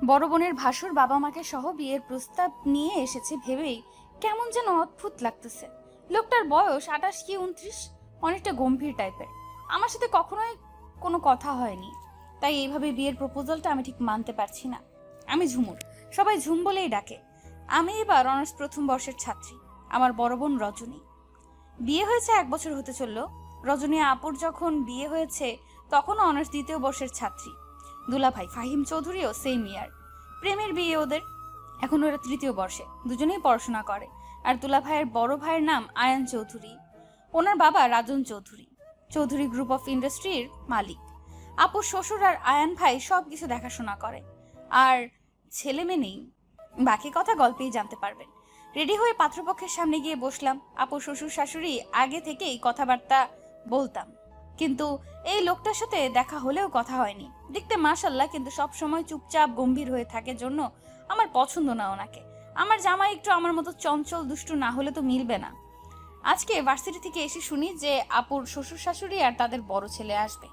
বড় বোনের ভাসুর বাবা মাকে সহ বিয়ের প্রস্তাব নিয়ে এসেছে ভেবেই কেমন যেন অদ্ভুত লাগতেছে। লোকটার বয়স 28 কি 29, অনেকটা গম্ভীর টাইপের। আমার সাথে কখনোই কোনো কথা হয়নি, তাই এইভাবে বিয়ের প্রপোজালটা আমি ঠিক মানতে পারছি না। আমি ঝুমুর, সবাই ঝুম বলেই ডাকে। আমি এবার অনার্স প্রথম বর্ষের ছাত্রী। আমার বড় বোন রজনী। বিয়ে হয়েছে 1 বছর হতে চললো। রজনী আপুর যখন বিয়ে হয়েছে তখনও অনার্স দ্বিতীয় বর্ষের ছাত্রী। দুলাভাই ফাহিম চৌধুরীও সেম ইয়ার। প্রেমের বিয়ে ওদের। এখন ওরা তৃতীয় বর্ষে, দুজনেই পড়াশোনা করে। আর দুলাভাইয়ের বড় ভাইয়ের নাম আয়ান চৌধুরী। ওনার বাবা রাজন চৌধুরী, চৌধুরী গ্রুপ অফ ইন্ডাস্ট্রির মালিক। আপুর শ্বশুর আর আয়ান ভাই সবকিছু দেখাশোনা করে। আর ছেলে মেয়ে নেই, বাকি কথা গল্পেই জানতে পারবেন। রেডি হয়ে পাত্রপক্ষের সামনে গিয়ে বসলাম। আপুর শ্বশুর শাশুড়ি আগে থেকেই কথাবার্তা বলতাম, কিন্তু এই লোকটার সাথে দেখা হলেও কথা হয়নি। দেখতে মাশাআল্লাহ, কিন্তু সব সময় চুপচাপ গম্ভীর হয়ে থাকে জন্য আমার পছন্দ না ওনাকে। আমার জামাই একটু আমার মতো চঞ্চল দুষ্টু না হলে তো মিলবে না। আজকে ভার্সিটি থেকে এসে শুনি যে আপুর শ্বশুর শাশুড়ি আর তাদের বড় ছেলে আসবে।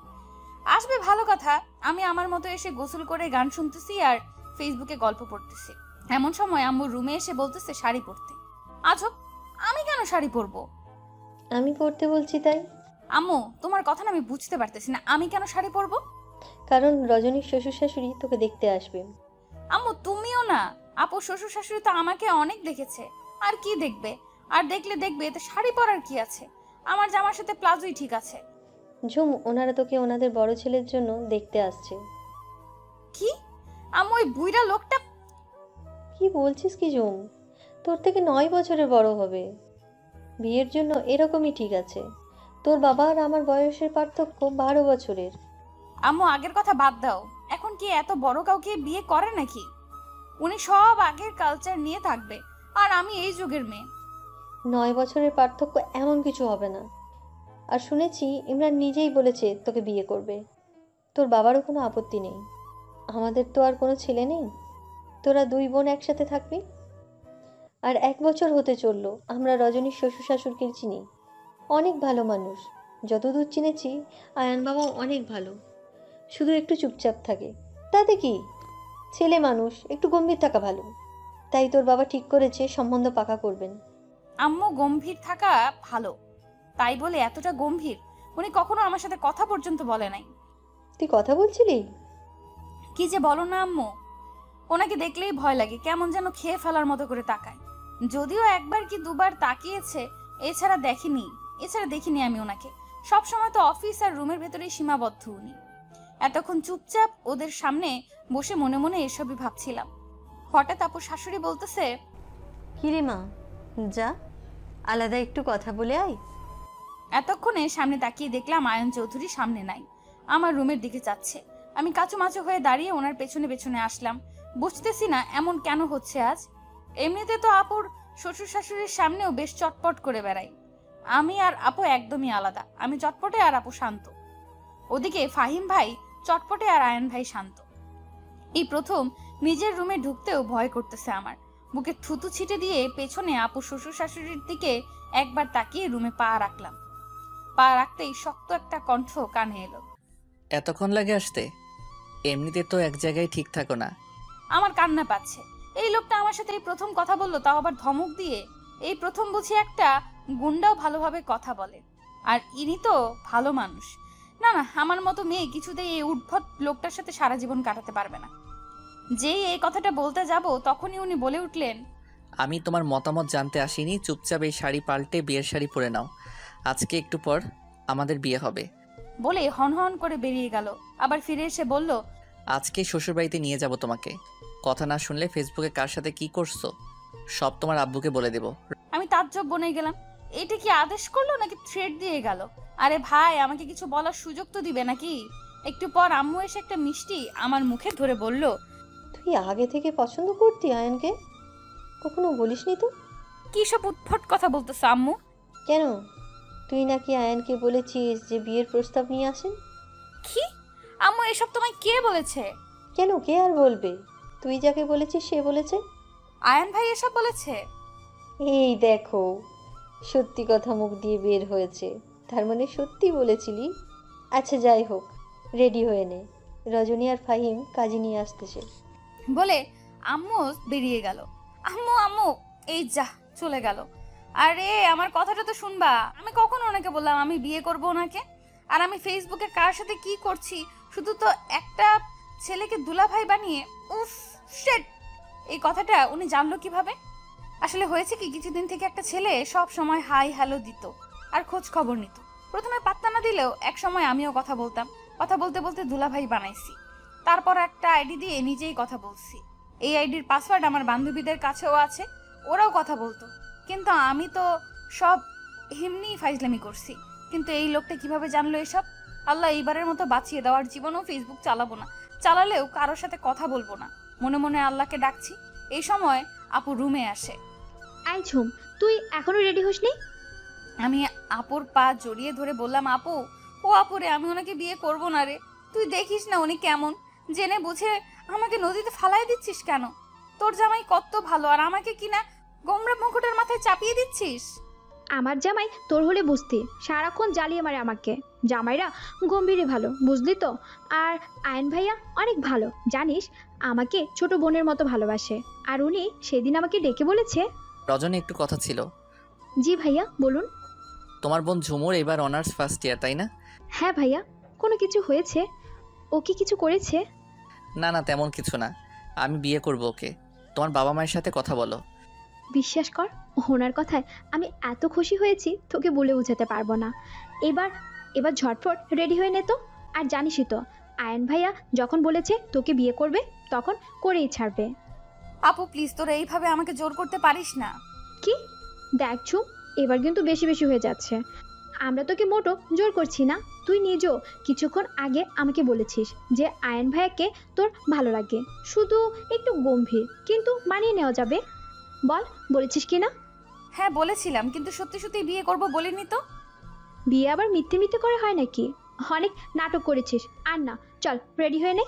আসবে ভালো কথা, আমি আমার মতো এসে গোসল করে গান শুনতেছি আর ফেসবুকে গল্প পড়তেছি। এমন সময় আম্মু রুমে এসে বলতেছে শাড়ি পরতে। আজব, আমি কেন শাড়ি পরবো? আমি পড়তে বলছি তাই। আম্মু, তোমার কথা না আমি বুঝতে পারতেছি না, আমি কেন শাড়ি পরবো? কারণ রজনীর শ্বশুর শাশুড়ি তোকে দেখতে আসবে। আম্মু তুমিও না, আপু শ্বশুর শাশুড়ি তো আমাকে অনেক দেখেছে। আর কি দেখবে? আর দেখলে দেখবে, এতে শাড়ি পরার কি আছে? আমার জামার সাথে প্লাজোই ঠিক আছে। ঝুম, ওনারা তোকে ওনাদের বড় ছেলের জন্য দেখতে আসছে। কি? আম্মু, ওই বুইড়া লোকটা? কি বলছিস কি ঝুম? তোর থেকে 9 বছরের বড় হবে। বিয়ের জন্য এরকমই ঠিক আছে। তোর বাবা আর আমার বয়সের পার্থক্য 12 বছরের। আম্মু, আগের কথা বাদ দাও। এখন কি এত বড় কাউকে বিয়ে করে নাকি? উনি সব আগের কালচার নিয়ে থাকবে, আর আমি এই যুগের মেয়ে। 9 বছরের পার্থক্য এমন কিছু হবে না। আর শুনেছি ইমরান নিজেই বলেছে তোকে বিয়ে করবে। তোর বাবারও কোনো আপত্তি নেই। আমাদের তো আর কোনো ছেলে নেই। তোরা 2 বোন একসাথে থাকবি। আর 1 বছর হতে চললো আমরা রজনীর শ্বশুর শাশুড়িকে চিনি। অনেক ভালো মানুষ। যতদূর চিনেছি আয়ান বাবাও অনেক ভালো। শুধু একটু চুপচাপ থাকে। তাতে কি? ছেলে মানুষ, একটু গম্ভীর থাকা ভালো। তাই তোর বাবা ঠিক করেছে সম্বন্ধ পাকা করবেন। আম্মু, গম্ভীর থাকা ভালো তাই বলে এতটা গম্ভীর? উনি কখনো আমার সাথে কথা পর্যন্ত বলে নাই। তুই কথা বলছিলি? কি যে বলো না আম্মু, ওনাকে দেখলেই ভয় লাগে, কেমন যেন খেয়ে ফেলার মতো করে তাকায়। যদিও একবার কি দুবার তাকিয়েছে, এছাড়া দেখিনি আমি ওনাকে। সবসময় তো অফিস আর রুমের ভেতরেই সীমাবদ্ধ উনি। এতক্ষণ চুপচাপ ওদের সামনে বসে মনে মনে এসবই ভাবছিলাম। হঠাৎ আপুর শাশুড়ি বলতেছে, কিরে মা, যা আলাদা একটু কথা বলে আয়। এতক্ষণে সামনে তাকিয়ে দেখলাম আয়ন চৌধুরী সামনে নাই, আমার রুমের দিকে যাচ্ছে। আমি কাচুমাচু হয়ে দাঁড়িয়ে ওনার পেছনে পেছনে আসলাম। বুঝতেছি না এমন কেন হচ্ছে আজ। এমনিতে তো আপুর শ্বশুর শাশুড়ির সামনেও বেশ চটপট করে বেড়াই। আমি আর আপু একদমই আলাদা। আমি চটপটে আর আপু শান্ত। ওদিকে ফাহিম ভাই চটপটে আর আয়ন ভাই শান্ত। এই প্রথম নিজের রুমে ঢুকতেও ভয় করতেছে আমার। বুকে থুতু ছিটে দিয়ে পেছনে আপু শ্বশুর শাশুড়ির দিকে একবার তাকিয়ে রুমে পা রাখলাম। পা রাখতেই শক্ত একটা কণ্ঠ কানে এলো। এতক্ষণ লাগে আসতে? এমনিতে তো এক জায়গায় ঠিক থাকো না। আমার কান্না পাচ্ছে। এই লোকটা আমার সাথে এই প্রথম কথা বললো, তাও আবার ধমক দিয়ে। এই প্রথম বুঝি একটা গুন্ডাও ভালোভাবে কথা বলে। আর ইনি তো ভালো মানুষ। না না, আমার মতো মেয়ে কিছুতেই এই উদ্ভট লোকটার সাথে সারা জীবন কাটাতে পারবে না। যেই এই কথাটা বলতে যাব তখনই উনি বলে উঠলেন, আমি তোমার মতামত জানতে আসিনি। চুপচাপ এই শাড়ি পাল্টে বিয়ের শাড়ি পরে নাও। আজকে একটু পর আমাদের বিয়ে হবে। বলে হনহন করে বেরিয়ে গেল। আবার ফিরে এসে বলল, আজকে শ্বশুরবাড়িতে নিয়ে যাব তোমাকে। কথা না শুনলে ফেসবুকে কার সাথে কি করছো সব তোমার আব্বুকে বলে দেব। আমি তাজ্জব বনে গেলাম। এটা কি আদেশ করলো নাকি থ্রেট দিয়ে গেল? আরে ভাই, আমাকে কিছু বলার সুযোগ তো দিবে নাকি? একটু পর আম্মু এসে একটা মিষ্টি আমার মুখে ধরে বলল, তুই আগে থেকে পছন্দ করতি আয়ানকে? কখনো বলিসনি তো? কি সব উদ্ভট কথা বলতেছ আম্মু? কেন? তুই নাকি আয়ানকে বলেছিস যে বিয়ের প্রস্তাব নিয়ে আসেন? কি? আম্মু, এসব তোমায় কে বলেছে? কেন, কে আর বলবে? তুই যাকে বলেছিস সে বলেছে। আয়ান ভাই এসব বলেছে? এই দেখো, সত্যি কথা মুখ দিয়ে বের হয়েছে। তার মানে সত্যি বলেছিলি? আচ্ছা যাই হোক, রেডি হয়ে নে। রজনী আর ফাহিম কাজে নিয়ে আসতেছে। বলে আম্মু বেরিয়ে গেল। আম্মু আম্মু এই যা চলে গেল। আরে আমার কথাটা তো শুনবা। আমি কখন ওনাকে বললাম আমি বিয়ে করব ওনাকে? আর আমি ফেসবুকে কার সাথে কি করছি, শুধু তো একটা ছেলেকে দুলাভাই বানিয়ে। উফ শিট, এই কথাটা উনি জানলো কিভাবে? আসলে হয়েছে কি, কিছুদিন থেকে একটা ছেলে সব সময় হাই হ্যালো দিত আর খোঁজ খবর নিত। প্রথমে পাত্তা না দিলেও এক সময় আমিও কথা বলতাম, কথা বলতে বলতে দুলাভাই বানাইছি। তারপর একটা আইডি দিয়ে নিজেই কথা বলছি। এই আইডির পাসওয়ার্ড আমার বান্ধবীদের কাছেও আছে, ওরাও কথা বলতো। কিন্তু আমি তো সব এমনি ফাইজলামি করছি। কিন্তু এই লোকটা কিভাবে জানলো এসব? আল্লাহ, এইবারের মতো বাঁচিয়ে দেওয়ার, জীবনেও ফেসবুক চালাবো না, চালালেও কারোর সাথে কথা বলবো না। মনে মনে আল্লাহকে ডাকছি। এই সময় আপু রুমে আসে। আই ঝুম, তুই এখনো রেডি হসনি? আমি আপুর পা জড়িয়ে ধরে বললাম, আপু, ও আপুরে, আমি ওনাকে বিয়ে করব না রে। তুই দেখিস না উনি কেমন, জেনে বুঝে আমাকে নদীতে ফালাই দিচ্ছিস কেন? তোর জামাই কত ভালো, আর আমাকে কিনা গোমরা মুকুটের মাথায় চাপিয়ে দিচ্ছিস। আমার জামাই তোর হলে বুঝতি, সারাক্ষণ জ্বালিয়ে মারে আমাকে। জামাইরা গম্ভীরে ভালো, বুঝলি তো। আর আয়ন ভাইয়া অনেক ভালো, জানিস, আমাকে ছোট বোনের মতো ভালোবাসে। আর উনি সেদিন আমাকে ডেকে বলেছে। রজনী, একটু কথা ছিল। জি ভাইয়া বলুন। তোমার বোন ঝুমুর এবার অনার্স ফার্স্ট ইয়ার, তাই না? হ্যাঁ ভাইয়া, কোনো কিছু হয়েছে? ও কি কিছু করেছে? না না, তেমন কিছু না। আমি বিয়ে করব ওকে। তোমার বাবা মায়ের সাথে কথা বলো। বিশ্বাস কর, ওনার কথায় আমি এত খুশি হয়েছি তোকে বলে বোঝাতে পারবো না। এবার এবার ঝটফট রেডি হয়ে নে তো। আর জানিসই তো, আয়ন ভাইয়া যখন বলেছে তোকে বিয়ে করবে, তখন করেই ছাড়বে। আপু প্লিজ, তোরা এইভাবে আমাকে জোর করতে পারিস না। কি দেখছো, এবার কিন্তু বেশি বেশি হয়ে যাচ্ছে। আমরা তোকে মোটো জোর করছি না। তুই নিজেও কিছুক্ষণ আগে আমাকে বলেছিস যে আয়ন ভাইয়াকে তোর ভালো লাগে, শুধু একটু গম্ভীর, কিন্তু মানিয়ে নেওয়া যাবে। বল, বলেছিস কি না? হ্যাঁ বলেছিলাম, কিন্তু সত্যি সত্যি বিয়ে করব বলিনি তো। বিয়ে আবার মিথ্যে মিথ্যে করে হয় নাকি? অনেক নাটক করেছিস। আর না, চল রেডি হয়ে নে।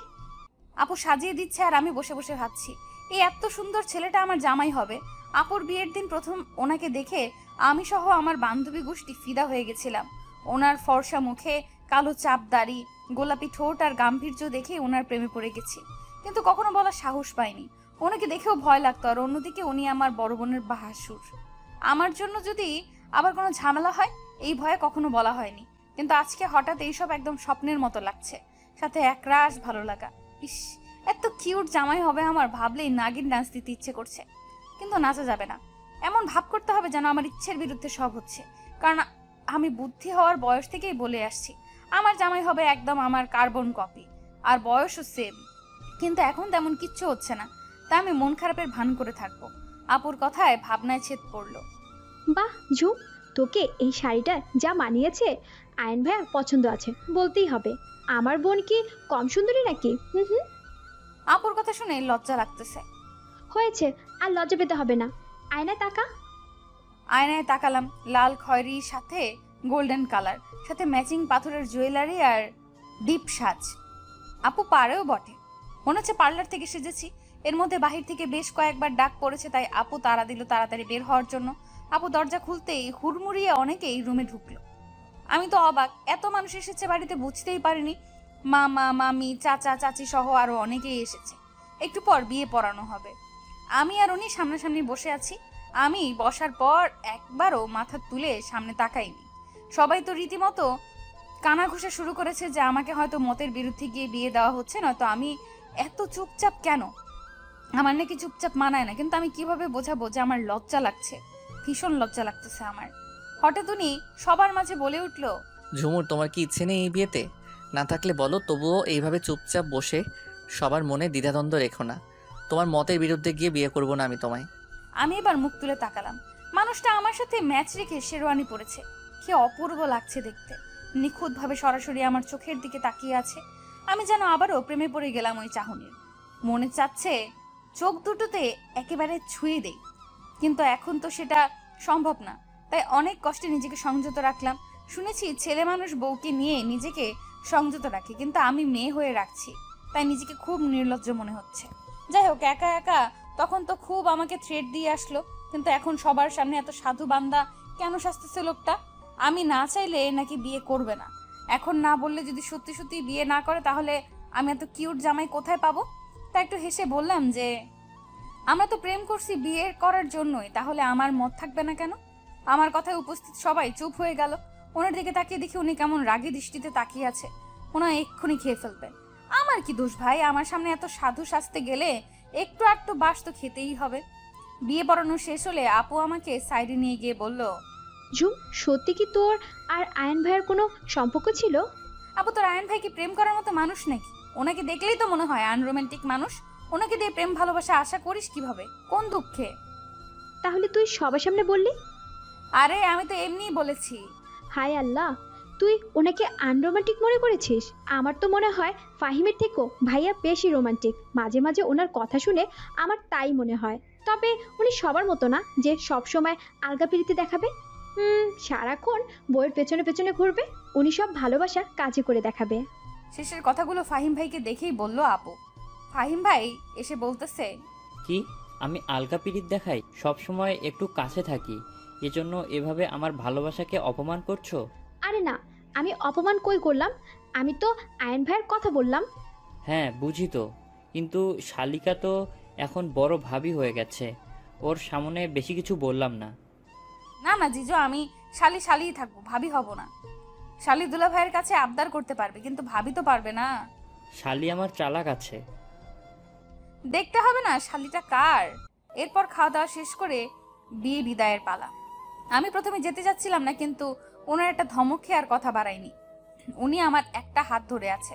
আপু সাজিয়ে দিচ্ছে আর আমি বসে বসে ভাবছি, এই এত সুন্দর ছেলেটা আমার জামাই হবে। আপুর বিয়ের দিন প্রথম ওনাকে দেখে আমি সহ আমার বান্ধবী গোষ্ঠী ফিদা হয়ে গেছিলাম। ওনার ফর্সা মুখে কালো চাপ দাড়ি, গোলাপি ঠোঁট আর গাম্ভীর্য দেখে ওনার প্রেমে পড়ে গেছি। কিন্তু কখনো বলার সাহস পাইনি। ওনাকে দেখেও ভয় লাগতো। আর অন্যদিকে উনি আমার বড় বোনের বাহাসুর। আমার জন্য যদি আবার কোনো ঝামেলা হয়, এই ভয়ে কখনো বলা হয়নি। কিন্তু আজকে হঠাৎ এইসব একদম স্বপ্নের মতো লাগছে, সাথে একরাশ ভালো লাগা। ইস, এত কিউট জামাই হবে আমার, ভাবলেই নাগিন ডান্স দিতে ইচ্ছে করছে। কিন্তু নাচা যাবে না, এমন ভাব করতে হবে যেন আমার ইচ্ছের বিরুদ্ধে সব হচ্ছে। কারণ আমি বুদ্ধি হওয়ার বয়স থেকেই বলে আসছি আমার জামাই হবে একদম আমার কার্বন কপি, আর বয়সও সেম। কিন্তু এখন তেমন কিচ্ছু হচ্ছে না, তা আমি মন খারাপের ভান করে থাকবো। আপুর কথায় ভাবনায় ছেদ পড়লো। বাহ ঝুম, তোকে এই শাড়িটা যা মানিয়েছে, আয়ন ভাইয়া পছন্দ আছে বলতেই হবে। আমার বোন কি কম সুন্দরী নাকি? হুম হুম। আপুর কথা শুনে লজ্জা লাগতেছে। হয়েছে, আর লজ্জা পেতে হবে না। আয়নায় তাকা। আয়নায় তাকালাম। লাল খয়েরির সাথে গোল্ডেন কালার, সাথে ম্যাচিং পাথরের জুয়েলারি আর ডিপ সাজ। আপু পারেও বটে, মনে হচ্ছে পার্লার থেকে সেজেছি। এর মধ্যে বাহির থেকে বেশ কয়েকবার ডাক পড়েছে, তাই আপু তাড়া দিল তাড়াতাড়ি বের হওয়ার জন্য। আপু দরজা খুলতেই হুড়মুড়িয়ে অনেকেই রুমে ঢুকলো। আমি তো অবাক, এত মানুষ এসেছে বাড়িতে, বুঝতেই পারিনি। মামা মামি চাচা চাচি সহ আরো অনেকেই এসেছে। একটু পর বিয়ে পড়ানো হবে। আমি আর উনি সামনাসামনি বসে আছি। আমি বসার পর একবারও মাথা তুলে সামনে তাকাইনি। সবাই তো রীতিমতো কানা ঘুষা শুরু করেছে যে আমাকে হয়তো মতের বিরুদ্ধে গিয়ে বিয়ে দেওয়া হচ্ছে, নয়তো আমি এত চুপচাপ কেন। আমার নাকি চুপচাপ মানায় না, কিন্তু আমি কিভাবে বোঝাবো যে আমার লজ্জা লাগছে, ভীষণ লজ্জা লাগতেছে আমার। হঠাৎ উনি সবার মাঝে বলে উঠলো, ঝুমুর, তোমার কি ইচ্ছে নেই এই বিয়েতে? না থাকলে বলো, তবুও এইভাবে চুপচাপ বসে সবার মনে দ্বিধাদ্বন্দ্ব রেখো না। তোমার মতের বিরুদ্ধে গিয়ে বিয়ে করব না আমি তোমায়। আমি এবার মুখ তুলে তাকালাম। মানুষটা আমার সাথে ম্যাচ রেখে শেরওয়ানি পরেছে, কি অপূর্ব লাগছে দেখতে। নিখুঁতভাবে সরাসরি আমার চোখের দিকে তাকিয়ে আছে। আমি যেন আবারও প্রেমে পড়ে গেলাম ওই চাহনির। মনে চাচ্ছে চোখ দুটোতে একেবারে ছুঁয়ে দেই, কিন্তু এখন তো সেটা সম্ভব না। তাই অনেক কষ্টে নিজেকে সংযত রাখলাম। শুনেছি ছেলে মানুষ বউকে নিয়ে নিজেকে সংযত রাখে, কিন্তু আমি মেয়ে হয়ে রাখছি, তাই নিজেকে খুব নির্লজ্জ মনে হচ্ছে। যাই হোক, একা একা তখন তো খুব আমাকে থ্রেট দিয়ে আসলো, কিন্তু এখন সবার সামনে এত সাধু বান্দা কেন সাজতেছে লোকটা? আমি না চাইলে নাকি বিয়ে করবে না। এখন না বললে যদি সত্যি সত্যি বিয়ে না করে, তাহলে আমি এত কিউট জামাই কোথায় পাবো? তা একটু হেসে বললাম যে আমরা তো প্রেম করছি বিয়ে করার জন্যই, তাহলে আমার মত থাকবে না কেন? আমার কথায় উপস্থিত সবাই চুপ হয়ে গেল। ওনার দিকে তাকিয়ে দেখি উনি কেমন রাগী দৃষ্টিতে তাকিয়ে আছে, মনে হয় এক্ষুনি খেয়ে ফেলবে। আমার কি দোষ ভাই? আমার সামনে এত সাধু সাজতে গেলে একটু আধটু বাস তো খেতেই হবে। বিয়ে পড়ানো শেষ হলে আপু আমাকে সাইডে নিয়ে গিয়ে বলল, ঝুম, সত্যি কি তোর আর আয়ন ভাইয়ের কোনো সম্পর্ক ছিল? আপু তোর আয়ন ভাই কি প্রেম করার মতো মানুষ নাকি? ওনাকে দেখলেই তো মনে হয় আনরোমান্টিক মানুষ। ওনাকে দিয়ে প্রেম ভালোবাসা আশা করিস কিভাবে? কোন দুঃখে? তাহলে তুই সবার সামনে বললি? আরে আমি তো এমনিই বলেছি। হায় আল্লাহ, তুই ওনাকে আনরোমান্টিক মনে করেছিস? আমার তো মনে হয় ফাহিমের থেকেও ভাইয়া বেশি রোমান্টিক। মাঝে মাঝে ওনার কথা শুনে আমার তাই মনে হয়। তবে উনি সবার মতো না যে সব সময় আলগা পিরিতি দেখাবে। সারাক্ষণ বইয়ের পেছনে পেছনে ঘুরবে। উনি সব ভালোবাসা কাজে করে দেখাবে। শেষের কথাগুলো ফাহিম ভাইকে দেখেই বলল আপু। ফাহিম ভাই এসে বলতেছে, কি আমি আলগা পিরিত দেখাই? সব সময় একটু কাছে থাকি, এজন্য এভাবে আমার ভালোবাসাকে অপমান করছো? আরে না, আমি অপমান কই করলাম? আমি তো আয়ন ভাইয়ের কথা বললাম। হ্যাঁ বুঝি তো, কিন্তু শালিকা তো এখন বড় ভাবি হয়ে গেছে, ওর সামনে বেশি কিছু বললাম না। না না জিজু, আমি শালি শালিই থাকবো, ভাবি হব না। শালি দুলা ভাইয়ের কাছে আবদার করতে পারবে, কিন্তু ভাবি তো পারবে না। শালি আমার চালাক আছে। দেখতে হবে না শালিটা কার। এরপর খাওয়া দাওয়া শেষ করে বিয়ে বিদায়ের পালা। আমি প্রথমে যেতে যাচ্ছিলাম না, কিন্তু ওনার একটা ধমক খেয়ে আর কথা বাড়ায়নি। উনি আমার একটা হাত ধরে আছে।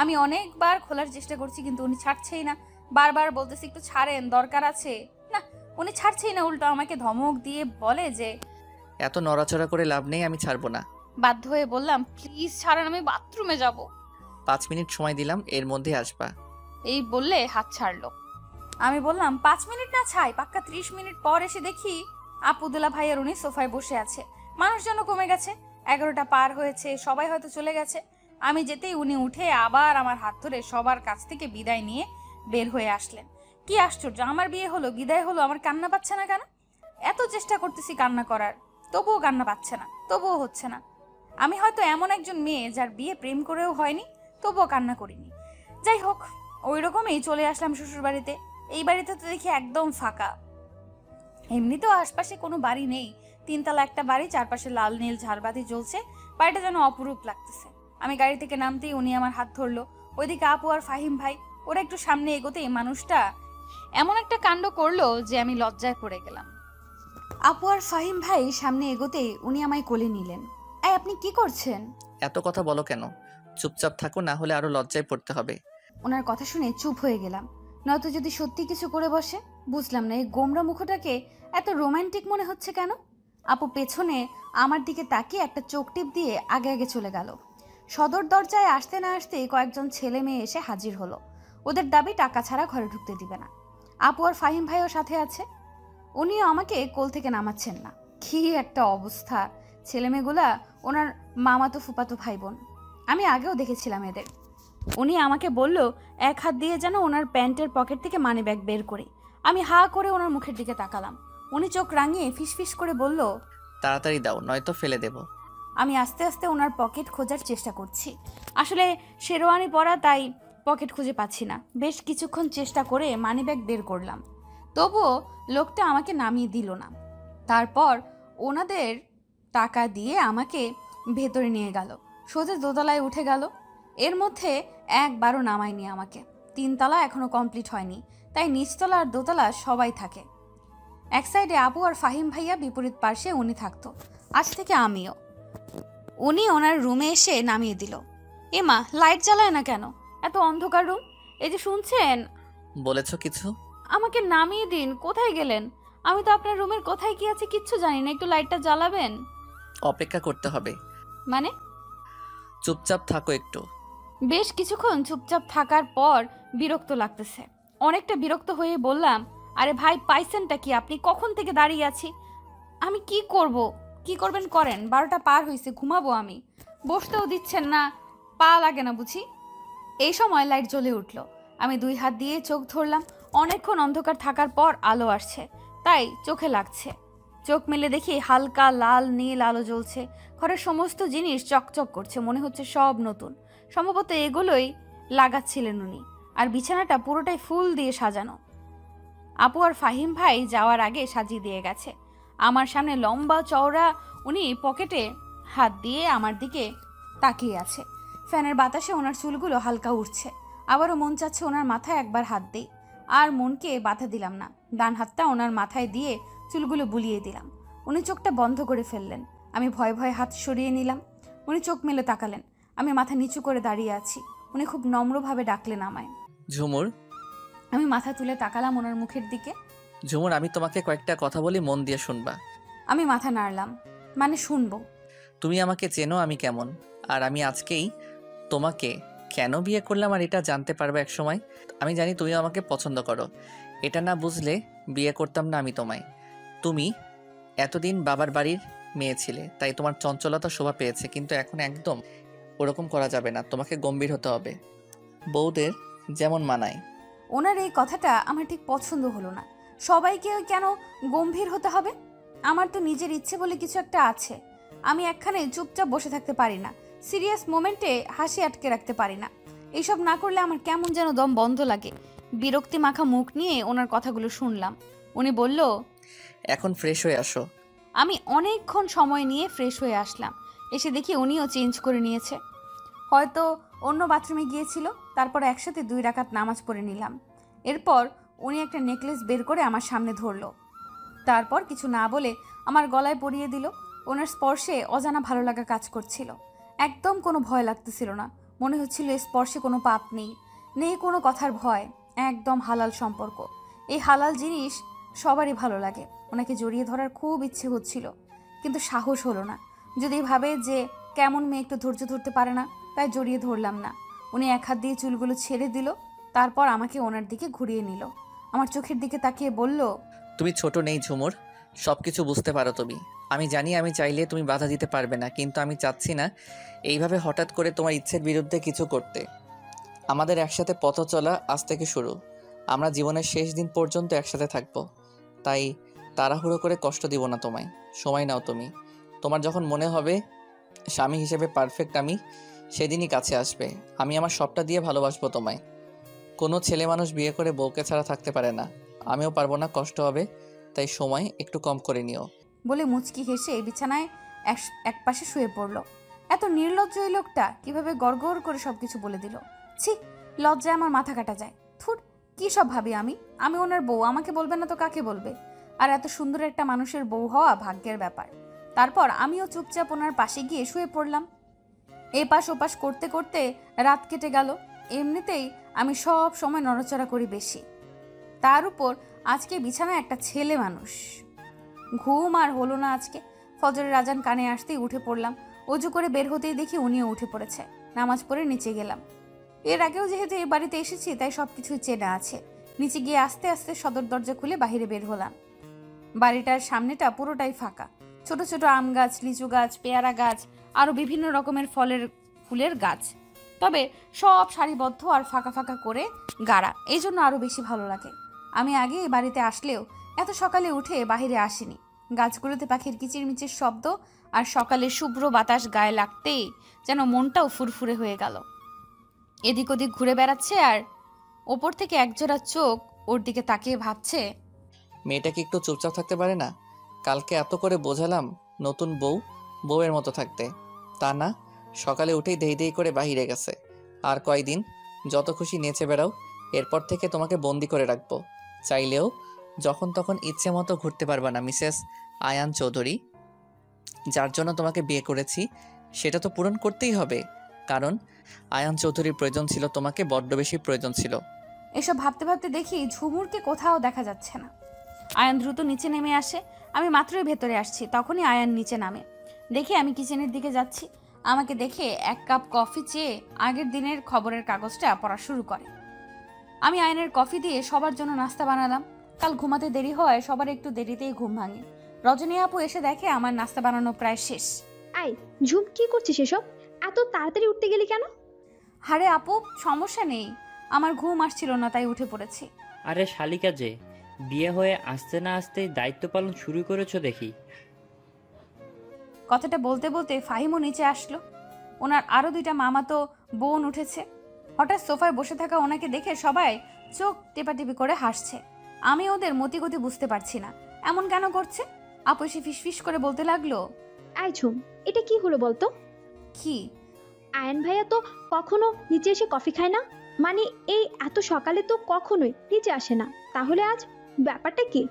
আমি অনেকবার খোলার চেষ্টা করছি, কিন্তু উনি ছাড়ছেই না। বারবার বলতেছি একটু ছাড়েন, দরকার আছে। না, উনি ছাড়ছেই না, উল্টো আমাকে ধমক দিয়ে বলে যে এত নড়াচড়া করে লাভ নেই, আমি ছাড়বো না। বাধ্য হয়ে বললাম, প্লিজ ছাড়েন, আমি বাথরুমে যাব। 5 মিনিট সময় দিলাম, এর মধ্যে আসবা। এই বললে হাত ছাড়লো। আমি বললাম 5 মিনিট না ছাই, পাক্কা 30 মিনিট পর এসে দেখি আপুদুল্লা ভাই আর উনি সোফায় বসে আছে। মানুষজন কমে গেছে, 11টা পার হয়েছে, সবাই হয়তো চলে গেছে। আমি যেতেই উনি উঠে আবার আমার হাত ধরে সবার কাছ থেকে বিদায় নিয়ে বের হয়ে আসলেন। কি আশ্চর্য, আমার বিয়ে হলো, বিদায় হলো, আমার কান্না পাচ্ছে না কেন? এত চেষ্টা করতেছি কান্না করার, তবুও কান্না পাচ্ছে না, তবুও হচ্ছে না। আমি হয়তো এমন একজন মেয়ে যার বিয়ে প্রেম করেও হয়নি, তবুও কান্না করিনি। যাই হোক, ওই রকমই চলে আসলাম শ্বশুর বাড়িতে। এই বাড়িতে তো দেখি একদম ফাঁকা। এমনিতেও আশপাশে কোনো বাড়ি নেই। 3 তলা একটা বাড়ি, চারপাশে লাল নীল ঝাড়বাতি জ্বলছে। বাড়িটা যেন অপরূপ লাগতেছে। আমি গাড়ি থেকে নামতেই উনি আমার হাত ধরলো। ওইদিকে আপু আর ফাহিম ভাই, ওরা একটু সামনে এগোতেই মানুষটা এমন একটা কাণ্ড করলো যে আমি লজ্জায় পড়ে গেলাম। আপু আর ফাহিম ভাই সামনে এগোতেই উনি আমায় কোলে নিলেন। এই আপনি কি করছেন? এত কথা বলো কেন? চুপচাপ থাকো, না হলে আরো লজ্জায় পড়তে হবে। ওনার কথা শুনে চুপ হয়ে গেলাম, নয়তো যদি সত্যি কিছু করে বসে। বুঝলাম না এই গোমরা মুখটাকে এত রোমান্টিক মনে হচ্ছে কেন। আপু পেছনে আমার দিকে তাকিয়ে একটা চোখ টিপ দিয়ে আগে আগে চলে গেল। সদর দরজায় আসতে না আসতেই কয়েকজন ছেলে মেয়ে এসে হাজির হলো। ওদের দাবি টাকা ছাড়া ঘরে ঢুকতে দিবে না। আপু আর ফাহিম ভাইও সাথে আছে। উনিও আমাকে কোল থেকে নামাচ্ছেন না। কি একটা অবস্থা! ছেলেমেয়েগুলা ওনার মামাতো ফুপাতো ভাই বোন। আমি আগেও দেখেছিলাম এদের। উনি আমাকে বলল এক হাত দিয়ে যেন ওনার প্যান্টের পকেট থেকে মানি ব্যাগ বের করে। আমি হা করে ওনার মুখের দিকে তাকালাম। উনি চোখ রাঙিয়ে ফিসফিস করে বলল, তাড়াতাড়ি দাও, নয়তো ফেলে দেব। আমি আস্তে আস্তে ওনার পকেট খোঁজার চেষ্টা করছি। আসলে শেরওয়ানি পরা, তাই পকেট খুঁজে পাচ্ছি না। বেশ কিছুক্ষণ চেষ্টা করে মানি ব্যাগ বের করলাম, তবুও লোকটা আমাকে নামিয়ে দিল না। তারপর ওনাদের টাকা দিয়ে আমাকে ভেতরে নিয়ে গেল, সোজা দোতলায় উঠে গেল। এর মধ্যে একবারও নামায়নি আমাকে। 3 তলা এখনো কমপ্লিট হয়নি, তাই নিচতলা আর দোতলা সবাই থাকে। এক সাইডে আপু আর ফাহিম ভাইয়া, বিপরীত পার্শ্বে উনি থাকতো। আজ থেকে আমিও। উনি ওনার রুমে এসে নামিয়ে দিল। এমা, লাইট জ্বালায় না কেন? এত অন্ধকার রুম। এই যে শুনছেন, বলেছো কিছু? আমাকে নামিয়ে দিন। কোথায় গেলেন? আমি তো আপনার রুমের কোথায় কি আছে কিচ্ছু জানি না। একটু লাইটটা জ্বালাবেন? অপেক্ষা করতে হবে। মানে? চুপচাপ থাকো একটু। বেশ কিছুক্ষণ চুপচাপ থাকার পর বিরক্ত লাগতেছে। অনেকটা বিরক্ত হয়ে বললাম, আরে ভাই পাইছেনটা কি? আপনি কখন থেকে দাঁড়িয়ে আছি। আমি কি করব? কি করবেন করেন, 12টা পার হয়েছে, ঘুমাবো আমি। বসতেও দিচ্ছেন না, পা লাগে না বুঝি? এই সময় লাইট জ্বলে উঠল। আমি 2 হাত দিয়ে চোখ ধরলাম। অনেকক্ষণ অন্ধকার থাকার পর আলো আসছে, তাই চোখে লাগছে। চোখ মেলে দেখি হালকা লাল নীল আলো জ্বলছে। ঘরের সমস্ত জিনিস চকচক করছে, মনে হচ্ছে সব নতুন। সম্ভবত এগুলোই লাগাচ্ছিলেন উনি। আর বিছানাটা পুরোটাই ফুল দিয়ে সাজানো। আপু আর ফাহিম ভাই যাওয়ার আগে সাজিয়ে দিয়ে গেছে। আমার সামনে লম্বা চওড়া উনি পকেটে হাত দিয়ে আমার দিকে তাকিয়ে আছে। ফ্যানের বাতাসে ওনার চুলগুলো হালকা উঠছে। আবারও মন চাচ্ছে ওনার মাথায় একবার হাত দিই, আর মনকে বাধা দিলাম না। ডান হাতটা ওনার মাথায় দিয়ে চুলগুলো বুলিয়ে দিলাম। উনি চোখটা বন্ধ করে ফেললেন। আমি ভয়ে ভয়ে হাত সরিয়ে নিলাম। উনি চোখ মেলে তাকালেন। আমি মাথা নিচু করে দাঁড়িয়ে আছি। উনি খুব নম্রভাবে ডাকলেন আমায়। ঝুমুর। আমি মাথা তুলে তাকালাম ওনার মুখের দিকে। ঝুমুর, আমি তোমাকে কয়েকটা কথা বলি, মন দিয়ে শুনবা। আমি মাথা নাড়লাম, মানে শুনবো। তুমি আমাকে চেনো আমি কেমন, আর আমি আজকেই তোমাকে কেন বিয়ে করলাম আর এটা জানতে পারবে এক সময়। আমি জানি তুমি আমাকে পছন্দ করো, এটা না বুঝলে বিয়ে করতাম না আমি তোমায়। তুমি এতদিন বাবার বাড়ির মেয়ে ছিলে, তাই তোমার চঞ্চলতা শোভা পেয়েছে, কিন্তু এখন একদম ওরকম করা যাবে না। তোমাকে গম্ভীর হতে হবে, বউদের যেমন মানায়। ওনার এই কথাটা আমার ঠিক পছন্দ হলো না। সবাইকে কেন গম্ভীর হতে হবে? আমার তো নিজের ইচ্ছে বলে কিছু একটা আছে। আমি একখানে চুপচাপ বসে থাকতে পারি না। সিরিয়াস মোমেন্টে হাসি আটকে রাখতে পারি না। এইসব না করলে আমার কেমন যেন দম বন্ধ লাগে। বিরক্তি মাখা মুখ নিয়ে ওনার কথাগুলো শুনলাম। উনি বলল, এখন ফ্রেশ হয়ে আসো। আমি অনেকক্ষণ সময় নিয়ে ফ্রেশ হয়ে আসলাম। এসে দেখি উনিও চেঞ্জ করে নিয়েছে, হয়তো অন্য বাথরুমে গিয়েছিল। তারপর একসাথে 2 রাকাত নামাজ পড়ে নিলাম। এরপর উনি একটা নেকলেস বের করে আমার সামনে ধরলো। তারপর কিছু না বলে আমার গলায় পরিয়ে দিল। ওনার স্পর্শে অজানা ভালো লাগা কাজ করছিল। একদম কোনো ভয় লাগতেছিল না। মনে হচ্ছিল এই স্পর্শে কোনো পাপ নেই, নেই কোনো কথার ভয়। একদম হালাল সম্পর্ক। এই হালাল জিনিস সবারই ভালো লাগে। ওনাকে জড়িয়ে ধরার খুব ইচ্ছে হচ্ছিল, কিন্তু সাহস হলো না। যদি ভাবে যে কেমন মেয়ে একটু ধৈর্য ধরতে পারে না, তাই জড়িয়ে ধরলাম না। উনি এক হাত দিয়ে চুলগুলো ছেড়ে দিল। তারপর আমাকে ওনার দিকে ঘুরিয়ে নিল। আমার চোখের দিকে তাকিয়ে বলল, তুমি ছোট নেই ঝুমুর, সব কিছু বুঝতে পারো তুমি। আমি জানি আমি চাইলে তুমি বাধা দিতে পারবে না, কিন্তু আমি চাচ্ছি না এইভাবে হঠাৎ করে তোমার ইচ্ছের বিরুদ্ধে কিছু করতে। আমাদের একসাথে পথ চলা আজ থেকে শুরু। আমরা জীবনের শেষ দিন পর্যন্ত একসাথে থাকবো, তাই তাড়াহুড়ো করে কষ্ট দিব না তোমায়। সময় নাও তুমি। তোমার যখন মনে হবে স্বামী হিসেবে পারফেক্ট আমি, সেদিনই কাছে আসবে। আমি আমার সবটা দিয়ে ভালোবাসবো তোমায়। কোনো ছেলে মানুষ বিয়ে করে বউকে ছাড়া থাকতে পারে না। আমিও পারবো না, কষ্ট হবে, তাই সময় একটু কম করে নিও। বলে মুচকি হেসে বিছানায় এক পাশে শুয়ে পড়ল। এত নির্লজ্জ এই লোকটা কিভাবে গড়গড় করে সবকিছু বলে দিল। ছি, লজ্জায় আমার মাথা কাটা যায়। থুর, কি সব ভাবি আমি। আমি ওনার বউ, আমাকে বলবে না তো কাকে বলবে? আর এত সুন্দর একটা মানুষের বউ হওয়া ভাগ্যের ব্যাপার। তারপর আমিও চুপচাপ ওনার পাশে গিয়ে শুয়ে পড়লাম। এপাশ ওপাশ করতে করতে রাত কেটে গেল। এমনিতেই আমি সব সময় নড়াচড়া করি বেশি, তার উপর আজকে বিছানায় একটা ছেলে মানুষ। ঘুম আর হলো না আজকে। ফজরের আজান কানে আসতেই উঠে পড়লাম। অজু করে বের হতেই দেখি উনিও উঠে পড়েছে। নামাজ পড়ে নিচে গেলাম। এর আগেও যেহেতু এই বাড়িতে এসেছি, তাই সবকিছু চেনা আছে। নিচে গিয়ে আস্তে আস্তে সদর দরজা খুলে বাইরে বের হলাম। বাড়িটার সামনেটা পুরোটাই ফাঁকা। ছোট ছোট আম গাছ, লিচু গাছ, পেয়ারা গাছ, আরো বিভিন্ন রকমের ফুলের গাছ। তবে সব সারিবদ্ধ আর ফাঁকা ফাঁকা করে গাড়া, এই জন্য আরো বেশি ভালো লাগে। আমি আগে এই বাড়িতে আসলেও এত সকালে উঠে বাহিরে আসিনি। গাছগুলোতে পাখির কিচিরমিচির শব্দ আর সকালে শুভ্র বাতাস গায়ে লাগতেই যেন মনটাও ফুরফুরে হয়ে গেল। এদিক ওদিক ঘুরে বেড়াচ্ছে, আর ওপর থেকে একজোড়া চোখ ওর দিকে তাকিয়ে ভাবছে, মেয়েটা কি একটু চুপচাপ থাকতে পারে না? কালকে এত করে বোঝালাম নতুন বউ বউয়ের মতো থাকতে, তা না, সকালে উঠেই দেই দেই করে বাহিরে গেছে। আর কয়দিন যত খুশি নেচে বেড়াও, এরপর থেকে তোমাকে বন্দি করে রাখবো। চাইলেও যখন তখন ইচ্ছে মতো ঘুরতে পারবা না। মিসেস আয়ান চৌধুরী, যার জন্য তোমাকে বিয়ে করেছি সেটা তো পূরণ করতেই হবে, কারণ আয়ান চৌধুরীর প্রয়োজন ছিল তোমাকে, বড্ড বেশি প্রয়োজন ছিল। এসব ভাবতে ভাবতে দেখি ঝুমুরকে কোথাও দেখা যাচ্ছে না। আয়ান দ্রুত নিচে নেমে আসে। আমি মাত্রই ভেতরে আসছি, তখনই আয়ান নিচে নামে। দেখি আমি কিচেনের দিকে যাচ্ছি। আমাকে দেখে 1 কাপ কফি চেয়ে আগের দিনের খবরের কাগজটা পড়া শুরু করে। আমি আয়ানের কফি দিয়ে সবার জন্য নাস্তা বানালাম। কাল ঘুমাতে দেরি হওয়ায় সবার একটু দেরিতেই ঘুম ভাঙে। রজনী আপু এসে দেখে আমার নাস্তা বানানো প্রায় শেষ। আই ঝুম, কি করছিস এসব? এত তাড়াতাড়ি উঠতে গেলি কেন? আরে আপু, সমস্যা নেই, আমার ঘুম আসছিল না তাই উঠে পড়েছি। আরে শালিকা যে, বিয়ে হয়ে আসতে না আসতেই দায়িত্ব পালন শুরু করেছো দেখি। কথাটা বলতে বলতে ফাহিমও নিচে আসলো। ওনার আরো 2টা মামাতো বোন উঠেছে। হঠাৎ সোফায় বসে থাকা ওনাকে দেখে সবাই চোখ টেপাটেপি করে হাসছে। আমি ওদের মতিগতি বুঝতে পারছি না, এমন কেন করছে। আপু এসে ফিসফিস করে বলতে লাগলো, আয় ঝুম, এটা কি হলো বলতো? কি? আয়ন ভাইয়া তো কখনো নিচে এসে কফি খায় না, মানে এই এত সকালে তো কখনোই নিচে আসে না, তাহলে আজ ব্যাপারটা কি?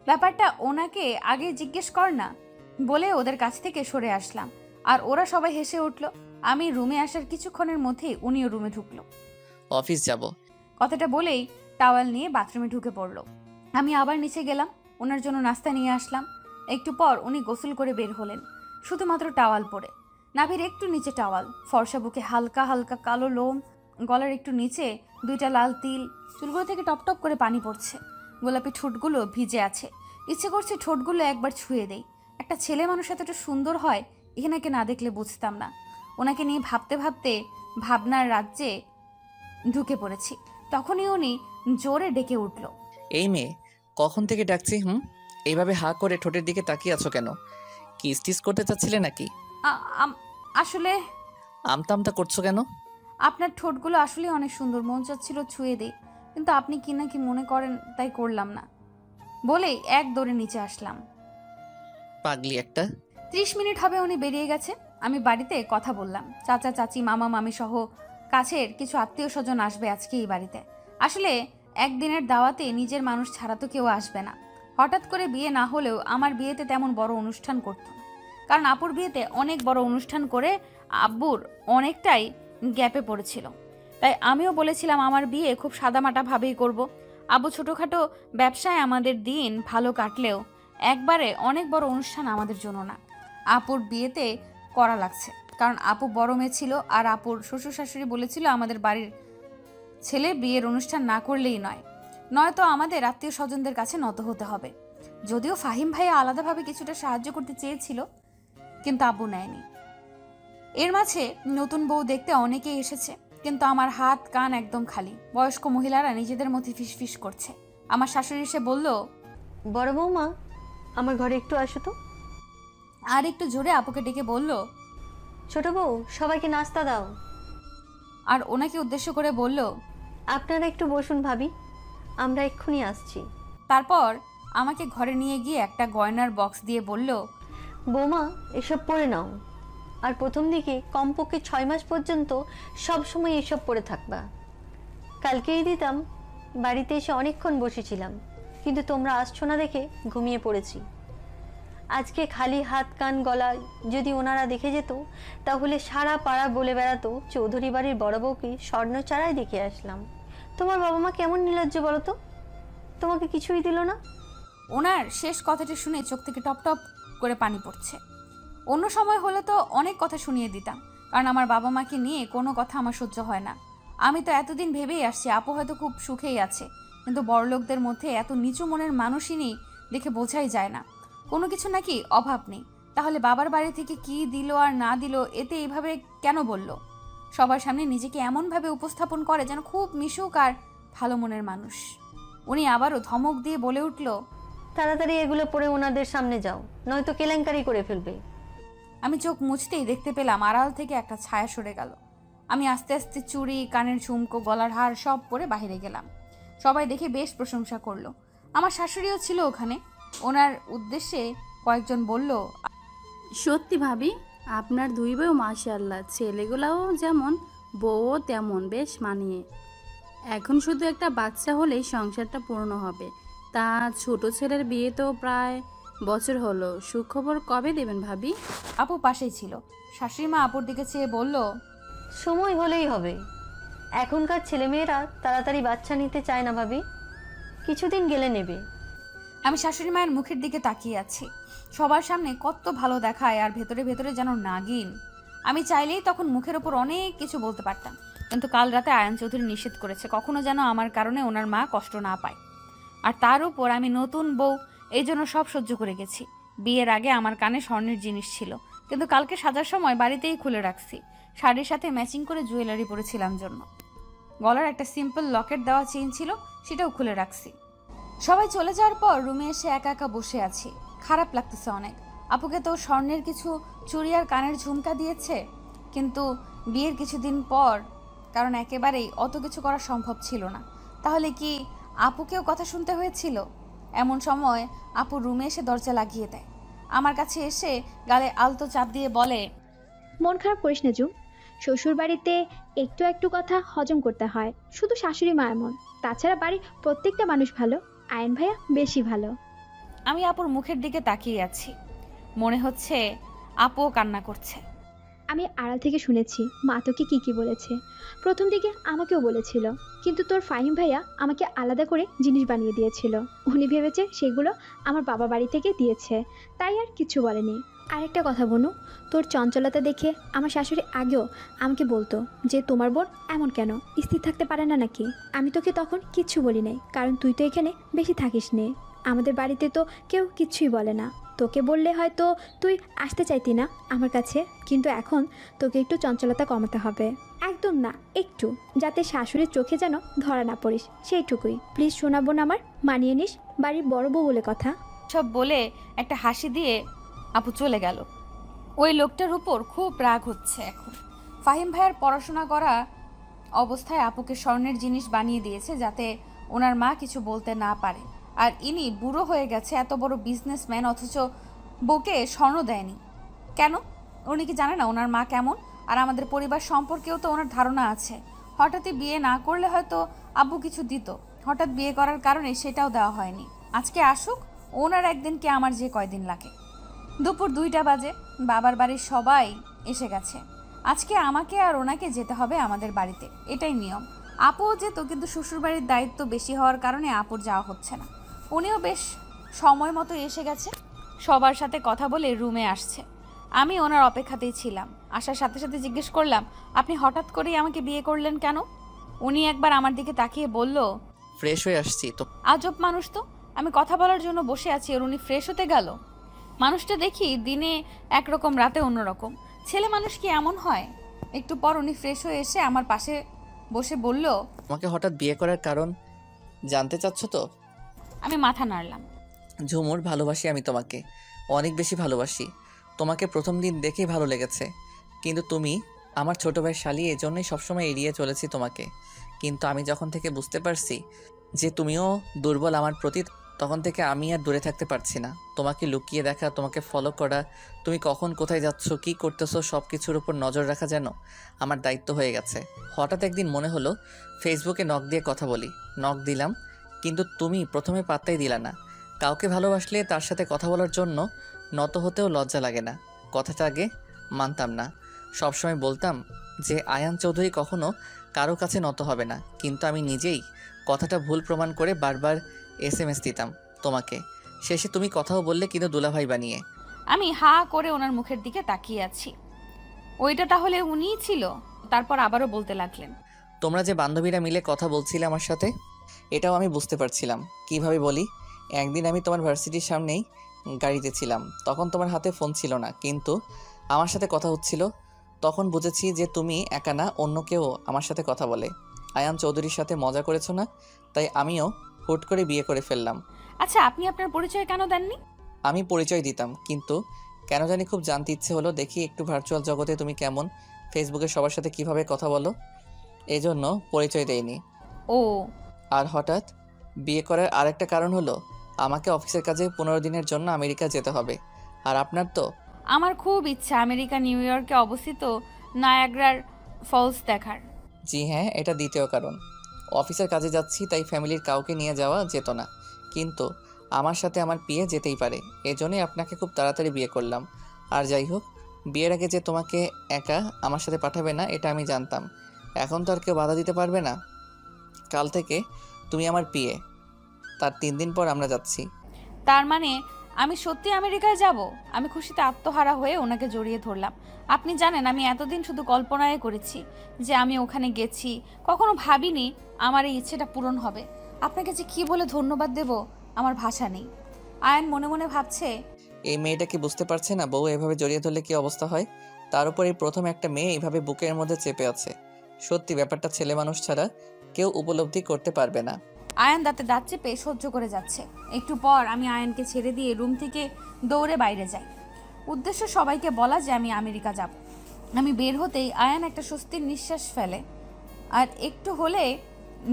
ব্যাপারটা ওনাকে আগে জিজ্ঞেস কর না বলে ওদের কাছ থেকে সরে আসলাম, আর ওরা সবাই হেসে উঠল। আমি রুমে আসার কিছুক্ষণের মধ্যেই উনিও রুমে ঢুকলো। অফিস যাব। কথাটা বলেই টাওয়াল নিয়ে বাথরুমে ঢুকে পড়লো। আমি আবার নিচে গেলাম, ওনার জন্য নাস্তা নিয়ে আসলাম। একটু পর উনি গোসল করে বের হলেন, শুধুমাত্র টাওয়াল পরে, নাভির একটু নিচে টাওয়াল, ফর্সা বুকে হালকা হালকা কালো লোম, গলার একটু নিচে 2টা লাল তিল, চুলগুলো থেকে টপ টপ করে পানি পড়ছে, গোলাপি ঠোঁটগুলো ভিজে আছে। ইচ্ছে করছে ঠোঁটগুলো একবার ছুঁয়ে দেই। একটা ছেলে মানুষ এতটা সুন্দর হয় এনাকে না দেখলে বুঝতাম না। ওনাকে নিয়ে ভাবতে ভাবতে ভাবনার রাজ্যে ঢুকে পড়েছি। তখনই উনি জোরে ডেকে উঠল, এই মেয়ে, কখন থেকে ডাকছি? এইভাবে হা করে ঠোঁটের দিকে তাকিয়ে আছো কেন? কিস টিস করতে চাচ্ছিলে নাকি? আসলে আমতা আমতা করছো কেন? আপনার ঠোঁটগুলো আসলে অনেক সুন্দর, মন চাচ্ছিল ছুঁয়ে দিই, কিন্তু আপনি কি না কি মনে করেন তাই করলাম না বলেই এক দৌড়ে নিচে আসলাম। পাগলি একটা। 30 মিনিট হবে উনি বেরিয়ে গেছে। আমি বাড়িতে কথা বললাম, চাচা চাচি মামা মামি সহ কাছের কিছু আত্মীয় স্বজন আসবে আজকে এই বাড়িতে। আসলে একদিনের দাওয়াতে নিজের মানুষ ছাড়া তো কেউ আসবে না। হঠাৎ করে বিয়ে না হলেও আমার বিয়েতে তেমন বড় অনুষ্ঠান করত না, কারণ আপুর বিয়েতে অনেক বড় অনুষ্ঠান করে আব্বুর অনেকটাই গ্যাপে পড়েছিল। তাই আমিও বলেছিলাম আমার বিয়ে খুব সাদামাটা ভাবেই করব। আব্বু ছোটোখাটো ব্যবসায় আমাদের দিন ভালো কাটলেও একবারে অনেক বড় অনুষ্ঠান আমাদের জন্য না। আপুর বিয়েতে করা লাগছে, কারণ আপু বড় মেয়ে ছিল, আর আপুর শ্বশুর শাশুড়ি বলেছিল আমাদের বাড়ির ছেলে বিয়ের অনুষ্ঠান না করলেই নয়তো আমাদের আত্মীয় স্বজনদের কাছে নত হতে হবে। যদিও ফাহিম ভাইয়া আলাদাভাবে কিছুটা সাহায্য করতে চেয়েছিল, কিন্তু আব্বু নেয়নি। এর মাঝে নতুন বউ দেখতে অনেকেই এসেছে, কিন্তু আমার হাত কান একদম খালি। বয়স্ক মহিলারা নিজেদের মধ্যে ফিসফিস করছে। আমার শাশুড়ি এসে বলল, বড় বৌমা, আমার ঘরে একটু আসো তো। আর একটু জোরে আপুকে ডেকে বলল, ছোট বউ, সবাইকে নাস্তা দাও। আর ওনাকে উদ্দেশ্য করে বলল, আপনারা একটু বসুন ভাবি, আমরা এক্ষুনি আসছি। তারপর আমাকে ঘরে নিয়ে গিয়ে একটা গয়নার বক্স দিয়ে বলল, বৌমা, এসব পরে নাও, আর প্রথম দিকে কমপক্ষে 6 মাস পর্যন্ত সব সময় এসব পরে থাকবা। কালকেই দিতাম, বাড়িতে এসে অনেকক্ষণ বসেছিলাম, কিন্তু তোমরা আসছো না দেখে ঘুমিয়ে পড়েছি। আজকে খালি হাত কান গলা যদি ওনারা দেখে যেত, তাহলে সারা পাড়া বলে বেড়াতো চৌধুরী বাড়ির বড় বউকে স্বর্ণ চারাই দেখে আসলাম। তোমার বাবা মা কেমন নির্লজ্জ বলো তো, তোমাকে কিছুই দিল না। ওনার শেষ কথাটি শুনে চোখ থেকে টপ টপ করে পানি পড়ছে। অন্য সময় হলে তো অনেক কথা শুনিয়ে দিতাম, কারণ আমার বাবা মাকে নিয়ে কোনো কথা আমার সহ্য হয় না। আমি তো এতদিন ভেবেই আসছি আপু হয়তো খুব সুখেই আছে, কিন্তু বড়লোকদের মধ্যে এত নিচু মনের মানুষই নেই দেখে বোঝাই যায় না। কোনো কিছু নাকি অভাব নেই, তাহলে বাবার বাড়ি থেকে কি দিল আর না দিল এতে এইভাবে কেন বলল? সবার সামনে নিজেকে এমনভাবে উপস্থাপন করে যেন খুব মিশুক আর ভালো মনের মানুষ। উনি আবারও ধমক দিয়ে বলে উঠল, তাড়াতাড়ি এগুলো পরে ওনাদের সামনে যাও, নয়তো কেলেঙ্কারি করে ফেলবে। আমি চোখ মুছতেই দেখতে পেলাম আড়াল থেকে একটা ছায়া সরে গেল। আমি আস্তে আস্তে চুড়ি, কানের ঝুমকো, গলার হার সব পরে বাইরে গেলাম। সবাই দেখে বেশ প্রশংসা করলো। আমার শাশুড়িও ছিল ওখানে। ওনার উদ্দেশ্যে কয়েকজন বলল, সত্যি ভাবি, আপনার দুই বউ মাশাআল্লাহ, ছেলেগুলাও যেমন বউও তেমন, বেশ মানিয়ে। এখন শুধু একটা বাচ্চা হলেই সংসারটা পূর্ণ হবে। তা ছোট ছেলের বিয়ে তো প্রায় বছর হলো, সুখবর কবে দেবেন ভাবি? আপু পাশেই ছিল। শাশুড়ি মা আপুর দিকে চেয়ে বলল, সময় হলেই হবে। এখনকার ছেলেমেয়েরা তাড়াতাড়ি বাচ্চা নিতে চায় না ভাবি, কিছুদিন গেলে নেবে। আমি শাশুড়ি মায়ের মুখের দিকে তাকিয়ে আছি। সবার সামনে কত ভালো দেখায়, আর ভেতরে ভেতরে যেন নাগিন। আমি চাইলেই তখন মুখের ওপর অনেক কিছু বলতে পারতাম, কিন্তু কাল রাতে আয়ান চৌধুরী নিষেধ করেছে কখনো যেন আমার কারণে ওনার মা কষ্ট না পায়। আর তার উপর আমি নতুন বউ, এই জন্য সব সহ্য করে গেছি। বিয়ের আগে আমার কানে স্বর্ণের জিনিস ছিল, কিন্তু কালকে সাজার সময় বাড়িতেই খুলে রাখছি। শাড়ির সাথে ম্যাচিং করে জুয়েলারি পরেছিলাম জন্য। গলার একটা সিম্পল লকেট দেওয়া চেইন ছিল, সেটাও খুলে রাখছি। সবাই চলে যাওয়ার পর রুমে এসে একা একা বসে আছি। খারাপ লাগতেছে অনেক। আপুকে তো স্বর্ণের কিছু চুড়ি আর কানের ঝুমকা দিয়েছে, কিন্তু বিয়ের কিছুদিন পর কারণ একেবারেই অত কিছু করা সম্ভব ছিল না। তাহলে কি আপুকেও কথা শুনতে হয়েছিল? এমন সময় আপু রুমে এসে দরজা লাগিয়ে দেয়। আমার কাছে এসে গালে আলতো চাপ দিয়ে বলে, মন খারাপ করিস না জুম, শ্বশুর বাড়িতে একটু একটু কথা হজম করতে হয়, শুধু শাশুড়ি মা এমন, তাছাড়া বাড়ির প্রত্যেকটা মানুষ ভালো, আয়ন ভাইয়া বেশি ভালো। আমি আপুর মুখের দিকে তাকিয়ে আছি। মনে হচ্ছে আপুও কান্না করছে। আমি আড়াল থেকে শুনেছি মা তোকে কি বলেছে। প্রথম দিকে আমাকেও বলেছিল, কিন্তু তোর ফাহিম ভাইয়া আমাকে আলাদা করে জিনিস বানিয়ে দিয়েছিল। উনি ভেবেছে সেগুলো আমার বাবা বাড়ি থেকে দিয়েছে, তাই আর কিছু বলেনি। আরেকটা কথা বনু, তোর চঞ্চলতা দেখে আমার শাশুড়ি আগেও আমাকে বলতো যে তোমার বোন এমন কেন, স্থির থাকতে পারে না নাকি। আমি তোকে তখন কিচ্ছু বলি নাই, কারণ তুই তো এখানে বেশি থাকিস নে। আমাদের বাড়িতে তো কেউ কিচ্ছুই বলে না। তোকে বললে হয়তো তুই আসতে চাইতি না আমার কাছে, কিন্তু এখন তোকে একটু চঞ্চলতা কমাতে হবে। একদম না, একটু, যাতে শাশুড়ির চোখে যেন ধরা না পড়িস, সেইটুকুই। প্লিজ শোনাবো না আমার, মানিয়ে নিস, বাড়ির বড় বউ বলে কথা। সব বলে একটা হাসি দিয়ে আপু চলে গেল। ওই লোকটার উপর খুব রাগ হচ্ছে এখন। ফাহিম ভাইয়ার পড়াশোনা করা অবস্থায় আপুকে স্বর্ণের জিনিস বানিয়ে দিয়েছে যাতে ওনার মা কিছু বলতে না পারে। আর ইনি বুড়ো হয়ে গেছে, এত বড় বিজনেসম্যান, অথচ বউকে স্বর্ণ দেয়নি কেন? উনি কি জানে না ওনার মা কেমন? আর আমাদের পরিবার সম্পর্কেও তো ওনার ধারণা আছে। হঠাৎই বিয়ে না করলে হয়তো আব্বু কিছু দিত, হঠাৎ বিয়ে করার কারণে সেটাও দেওয়া হয়নি। আজকে আসুক, ওনার একদিন কি আমার যে কয়দিন লাগে। দুপুর 2টা বাজে, বাবার বাড়ির সবাই এসে গেছে। আজকে আমাকে আর ওনাকে যেতে হবে আমাদের বাড়িতে, এটাই নিয়ম। আপুও যেত, কিন্তু শ্বশুরবাড়ির দায়িত্ব বেশি হওয়ার কারণে আপুর যাওয়া হচ্ছে না। উনিও বেশ সময় মতো এসে গেছে, সবার সাথে কথা বলে রুমে আসছে। আমি ওনার অপেক্ষাতেই ছিলাম। আসার সাথে সাথে জিজ্ঞেস করলাম, আপনি হঠাৎ করেই আমাকে বিয়ে করলেন কেন? উনি একবার আমার দিকে তাকিয়ে বলল, ফ্রেশ হয়ে আসছি তো। আজব মানুষ তো, আমি কথা বলার জন্য বসে আছি আর উনি ফ্রেশ হতে গেল। মানুষটা দেখি দিনে একরকম রাতে অন্যরকম। ছেলে মানুষ কি এমন হয়? একটু পর উনি ফ্রেশ হয়ে এসে আমার পাশে বসে বলল, তোমাকে হঠাৎ বিয়ে করার কারণ জানতে চাচ্ছ তো? আমি মাথা নাড়লাম। ঝুমুর, ভালোবাসি আমি তোমাকে, অনেক বেশি ভালোবাসি। তোমাকে প্রথম দিন দেখেই ভালো লেগেছে, কিন্তু তুমি আমার ছোট ভাই শালি, এজন্যই সবসময় এড়িয়ে চলেছি তোমাকে। কিন্তু আমি যখন থেকে বুঝতে পারছি যে তুমিও দুর্বল আমার প্রতি, তখন থেকে আমি আর দূরে থাকতে পারছি না। তোমাকে লুকিয়ে দেখা, তোমাকে ফলো করা, তুমি কখন কোথায় যাচ্ছ, কি করতেছো, সব কিছুর উপর নজর রাখা যেন আমার দায়িত্ব হয়ে গেছে। হঠাৎ একদিন মনে হলো ফেসবুকে নক দিয়ে কথা বলি। নক দিলাম, কিন্তু তুমি প্রথমে পাত্তাই দিলা না। কাউকে ভালোবাসলে তার সাথে কথা বলার জন্য নত হতেও লজ্জা লাগে না। কথাটা আগে মানতাম না, সবসময় বলতাম যে আয়ান চৌধুরী কখনো কারো কাছে নত হবে না, কিন্তু আমি নিজেই কথাটা ভুল প্রমাণ করে বারবার SMS দিতাম তোমাকে। শেষে তুমি কথাও বললে, কিন্তু দুলাভাই বানিয়ে। আমি হা করে ওনার মুখের দিকে তাকিয়ে আছি। ওইটা তাহলে উনিই ছিল? তারপর আবারও বলতে লাগলেন, তোমরা যে বান্ধবীরা মিলে কথা বলছিলে আমার সাথে, এটাও আমি বুঝতে পারছিলাম। কিভাবে বলি, একদিন আমি তোমার ভার্সিটির সামনেই গাড়িতে ছিলাম, তখন তোমার হাতে ফোন ছিল না, কিন্তু আমার সাথে কথা হচ্ছিল। তখন বুঝেছি যে তুমি একা না, অন্য কেউ আমার সাথে কথা বলে। আয়ান চৌধুরীর সাথে মজা করেছো না, তাই আমিও হুট করে বিয়ে করে ফেললাম। আচ্ছা আপনি আপনার পরিচয় কেন দেননি? আমি পরিচয় দিতাম, কিন্তু কেন জানি খুব জানতে ইচ্ছে হলো, দেখি একটু ভার্চুয়াল জগতে তুমি কেমন, ফেসবুকে সবার সাথে কিভাবে কথা বলো, এই জন্য পরিচয় দেইনি। ও, আর হঠাৎ বিয়ে করার আরেকটা কারণ হলো আমাকে অফিসের কাজে 15 দিনের জন্য আমেরিকা যেতে হবে। আর আপনার তো? আমার খুব ইচ্ছা আমেরিকা নিউ ইয়র্কে অবস্থিত নায়াগ্রার ফলস দেখার। জি হ্যাঁ, এটা দ্বিতীয় কারণ। অফিসের কাজে যাচ্ছি, তাই ফ্যামিলির কাউকে নিয়ে যাওয়া যেত না, কিন্তু আমার সাথে আমার বিয়ে যেতেই পারে, এজন্যই আপনাকে খুব তাড়াতাড়ি বিয়ে করলাম। আর যাই হোক, বিয়ের আগে যে তোমাকে একা আমার সাথে পাঠাবে না, এটা আমি জানতাম। এখন তো আর কেউ বাধা দিতে পারবে না। কাল থেকে তুমি আমার বিয়ে, তার 3 দিন পর আমরা যাচ্ছি। তার মানে আমি সত্যি আমেরিকায় যাব? আমি খুশিতে আত্মহারা হয়ে ওনাকে জড়িয়ে ধরলাম। আপনি জানেন আমি এতদিন শুধু কল্পনায় করেছি যে আমি ওখানে গেছি, কখনো ভাবিনি আমার এই ইচ্ছেটা পূরণ হবে। আপনাকে যে কী বলে ধন্যবাদ দেব আমার ভাষা নেই। আয়ন মনে মনে ভাবছে, এই মেয়েটা কি বুঝতে পারছে না বউ এভাবে জড়িয়ে ধরলে কি অবস্থা হয়? তার উপর এই প্রথম একটা মেয়ে এইভাবে বুকের মধ্যে চেপে আছে। সত্যি ব্যাপারটা ছেলে মানুষ ছাড়া কেউ উপলব্ধি করতে পারবে না। আয়ন দাঁতে দাঁত চেপে সহ্য করে যাচ্ছে। একটু পর আমি আয়নকে ছেড়ে দিয়ে রুম থেকে দৌড়ে বাইরে যাই। উদ্দেশ্য সবাইকে বলা যে আমি আমেরিকা যাব। আমি বের হতেই আয়ান একটা স্বস্তির নিঃশ্বাস ফেলে। আর একটু হলে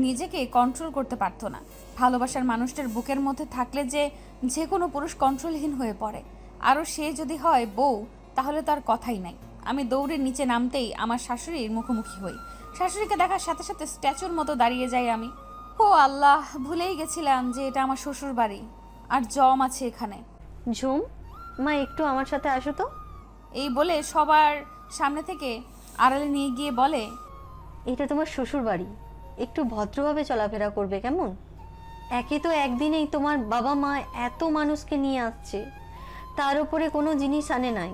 নিজেকে কন্ট্রোল করতে পারতো না। ভালোবাসার মানুষটার বুকের মধ্যে থাকলে যে কোনো পুরুষ কন্ট্রোলহীন হয়ে পড়ে, আরও সে যদি হয় বউ, তাহলে তার কথাই নাই। আমি দৌড়ে নিচে নামতেই আমার শাশুড়ির মুখোমুখি হই। শাশুড়িকে দেখার সাথে সাথে স্ট্যাচুর মতো দাঁড়িয়ে যাই আমি। ও আল্লাহ, ভুলেই গেছিলাম যে এটা আমার শ্বশুর বাড়ি আর জম আছে এখানে। ঝুম, মা একটু আমার সাথে আসো তো। এই বলে সবার সামনে থেকে আড়ালে নিয়ে গিয়ে বলে, এটা তোমার শ্বশুর বাড়ি, একটু ভদ্রভাবে চলাফেরা করবে কেমন? একে তো একদিনেই তোমার বাবা মা এত মানুষকে নিয়ে আসছে, তার উপরে কোনো জিনিস আনে নাই।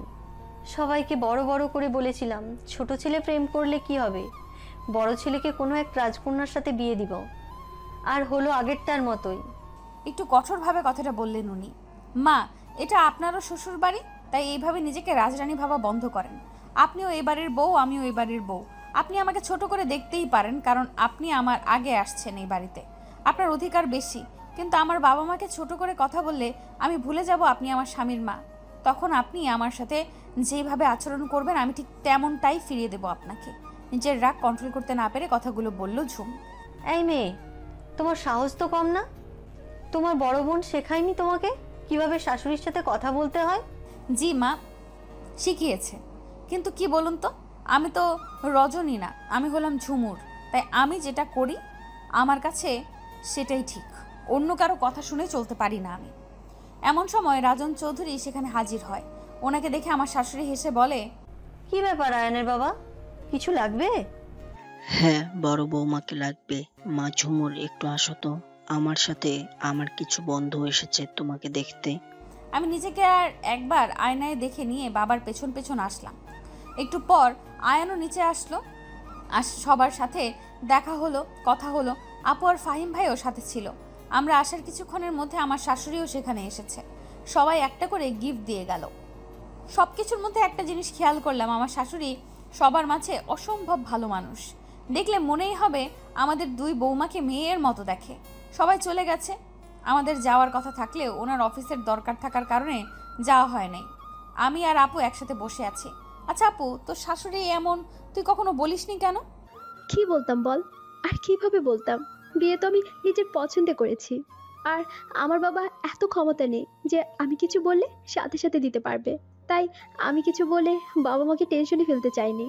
সবাইকে বড় বড় করে বলেছিলাম ছোট ছেলে প্রেম করলে কি হবে, বড় ছেলেকে কোনো এক রাজকন্যার সাথে বিয়ে দিব, আর হলো আগেরটার মতোই। একটু কঠোরভাবে কথাটা বললেন উনি। মা, এটা আপনারও শ্বশুর বাড়ি, তাই এইভাবে নিজেকে রাজরানী ভাবা বন্ধ করেন। আপনিও এই বাড়ির বউ, আমিও এই বাড়ির বউ। আপনি আমাকে ছোট করে দেখতেই পারেন, কারণ আপনি আমার আগে আসছেন এই বাড়িতে, আপনার অধিকার বেশি। কিন্তু আমার বাবা মাকে ছোট করে কথা বললে আমি ভুলে যাব আপনি আমার স্বামীর মা। তখন আপনি আমার সাথে যেভাবে আচরণ করবেন আমি ঠিক তেমনটাই ফিরিয়ে দেব আপনাকে। নিজের রাগ কন্ট্রোল করতে না পেরে কথাগুলো বলল ঝুম। এই মেয়ে, তোমার সাহস তো কম না? তোমার বড় বোন শেখায়নি তোমাকে কিভাবে শাশুড়ির সাথে কথা বলতে হয়? জি মা, শিখিয়েছে, কিন্তু কি বলুন তো, আমি তো রজনী না, আমি হলাম ঝুমুর। তাই আমি যেটা করি আমার কাছে সেটাই ঠিক, অন্য কারো কথা শুনে চলতে পারি না আমি। এমন সময় রাজন চৌধুরী সেখানে হাজির হয়। ওনাকে দেখে আমার শাশুড়ি হেসে বলে, কি ব্যাপার আয়নের বাবা, কিছু লাগবে? হ্যাঁ, বড় বৌমাকে লাগবে। মা ঝুমুর, একটু আসো তো আমার সাথে, আমার কিছু বন্ধু এসেছে তোমাকে দেখতে। আমি নিজেকে আর একবার আয়নায় দেখে নিয়ে বাবার পেছন পেছন আসলাম। একটু পর আয়ানও নিচে আসলো। সবার সাথে দেখা হলো, কথা হলো। আপু আর ফাহিম ভাইও সাথে ছিল। আমরা আসার কিছুক্ষণের মধ্যে আমার শাশুড়িও সেখানে এসেছে। সবাই একটা করে গিফট দিয়ে গেল। সব কিছুর মধ্যে একটা জিনিস খেয়াল করলাম, আমার শাশুড়ি সবার মাঝে অসম্ভব ভালো মানুষ। দেখলে মনেই হবে আমাদের দুই বৌমাকে মেয়ের মতো দেখে। সবাই চলে গেছে, আমাদের যাওয়ার কথা থাকলেও ওনার অফিসের দরকার থাকার কারণে যাওয়া হয় নাই। আমি আর আপু একসাথে বসে আছি। আচ্ছা আপু, তোর শাশুড়ি এমন, তুই কখনো বলিসনি কেন? কি বলতাম বল, আর কিভাবে বলতাম? বিয়ে তো আমি নিজের পছন্দে করেছি। আর আমার বাবা এত ক্ষমতা নেই যে আমি কিছু বললে সাথে সাথে দিতে পারবে। তাই আমি কিছু বলে বাবা মাকে টেনশনে ফেলতে চাইনি।